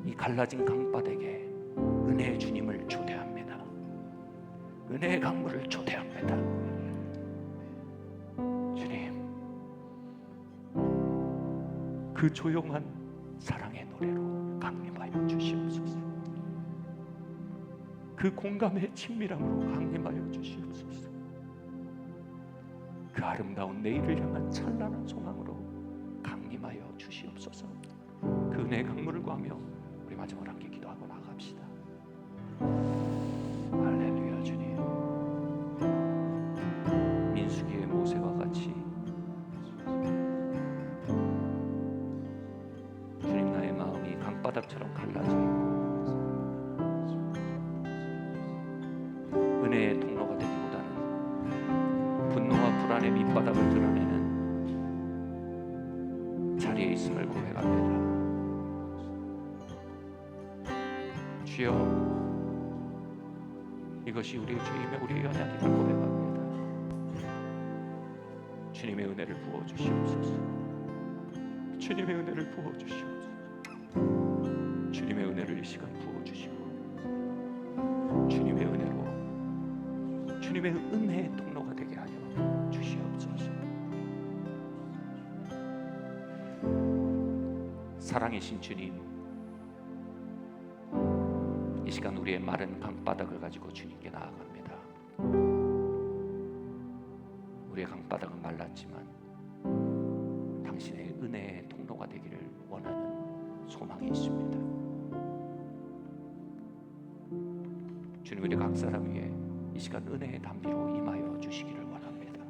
Speaker 1: 이 갈라진 강바닥에 은혜의 주님을 초대합니다. 은혜의 강물을 초대합니다. 주님, 그 조용한 사랑의 노래로 강림하여 주시옵소서. 그 공감의 친밀함으로 강림하여 주시옵소서. 그 아름다운 내일을 향한 찬란한 소망으로 강림하여 주시옵소서. 그 은혜의 강물을 구하며 우리 마지막으로 함께 기도하고 나갑시다. 할렐루야. 주님, 민수기의 모세와 같이 주님, 나의 마음이 강바닥처럼 갈라져 있고 은혜의 통로가 되기보다는 분노와 불안의 밑바닥을 드러내는 자리에 있음을 고백합니다. 주여, 이것이 우리의 죄이며 우리의 연약임을 고백합니다. 주님의 은혜를 부어주시옵소서. 주님의 은혜를 부어주시옵소서. 주님의 은혜를 이 시간 부어주시고 주님의 은혜의 통로가 되게 하여 주시옵소서. 사랑이신 주님, 이 시간 우리의 마른 강바닥을 가지고 주님께 나아갑니다. 우리의 강바닥은 말랐지만 당신의 은혜의 통로가 되기를 원하는 소망이 있습니다. 주님, 우리 각 사람 위에 이 시간 은혜의 담비로 임하여 주시기를 원합니다.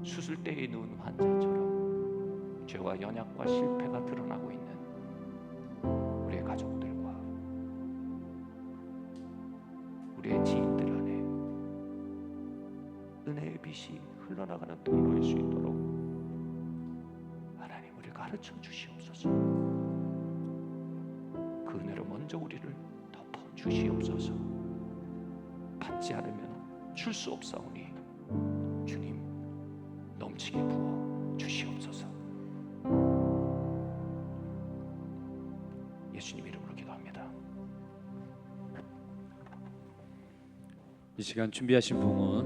Speaker 1: 수술대에 누운 환자처럼 죄와 연약과 실패가 드러나고 있는 우리의 가족들과 우리의 지인들 안에 은혜의 빛이 흘러나가는 통로일 수 있도록 하나님 우리를 가르쳐 주시옵소서. 그 은혜로 먼저 우리를 덮어 주시옵소서. 받지 않으면 줄 수 없사오니 주님 넘치게 부어 주시옵소서. 예수님 이름으로 기도합니다.
Speaker 3: 이 시간 준비하신 봉헌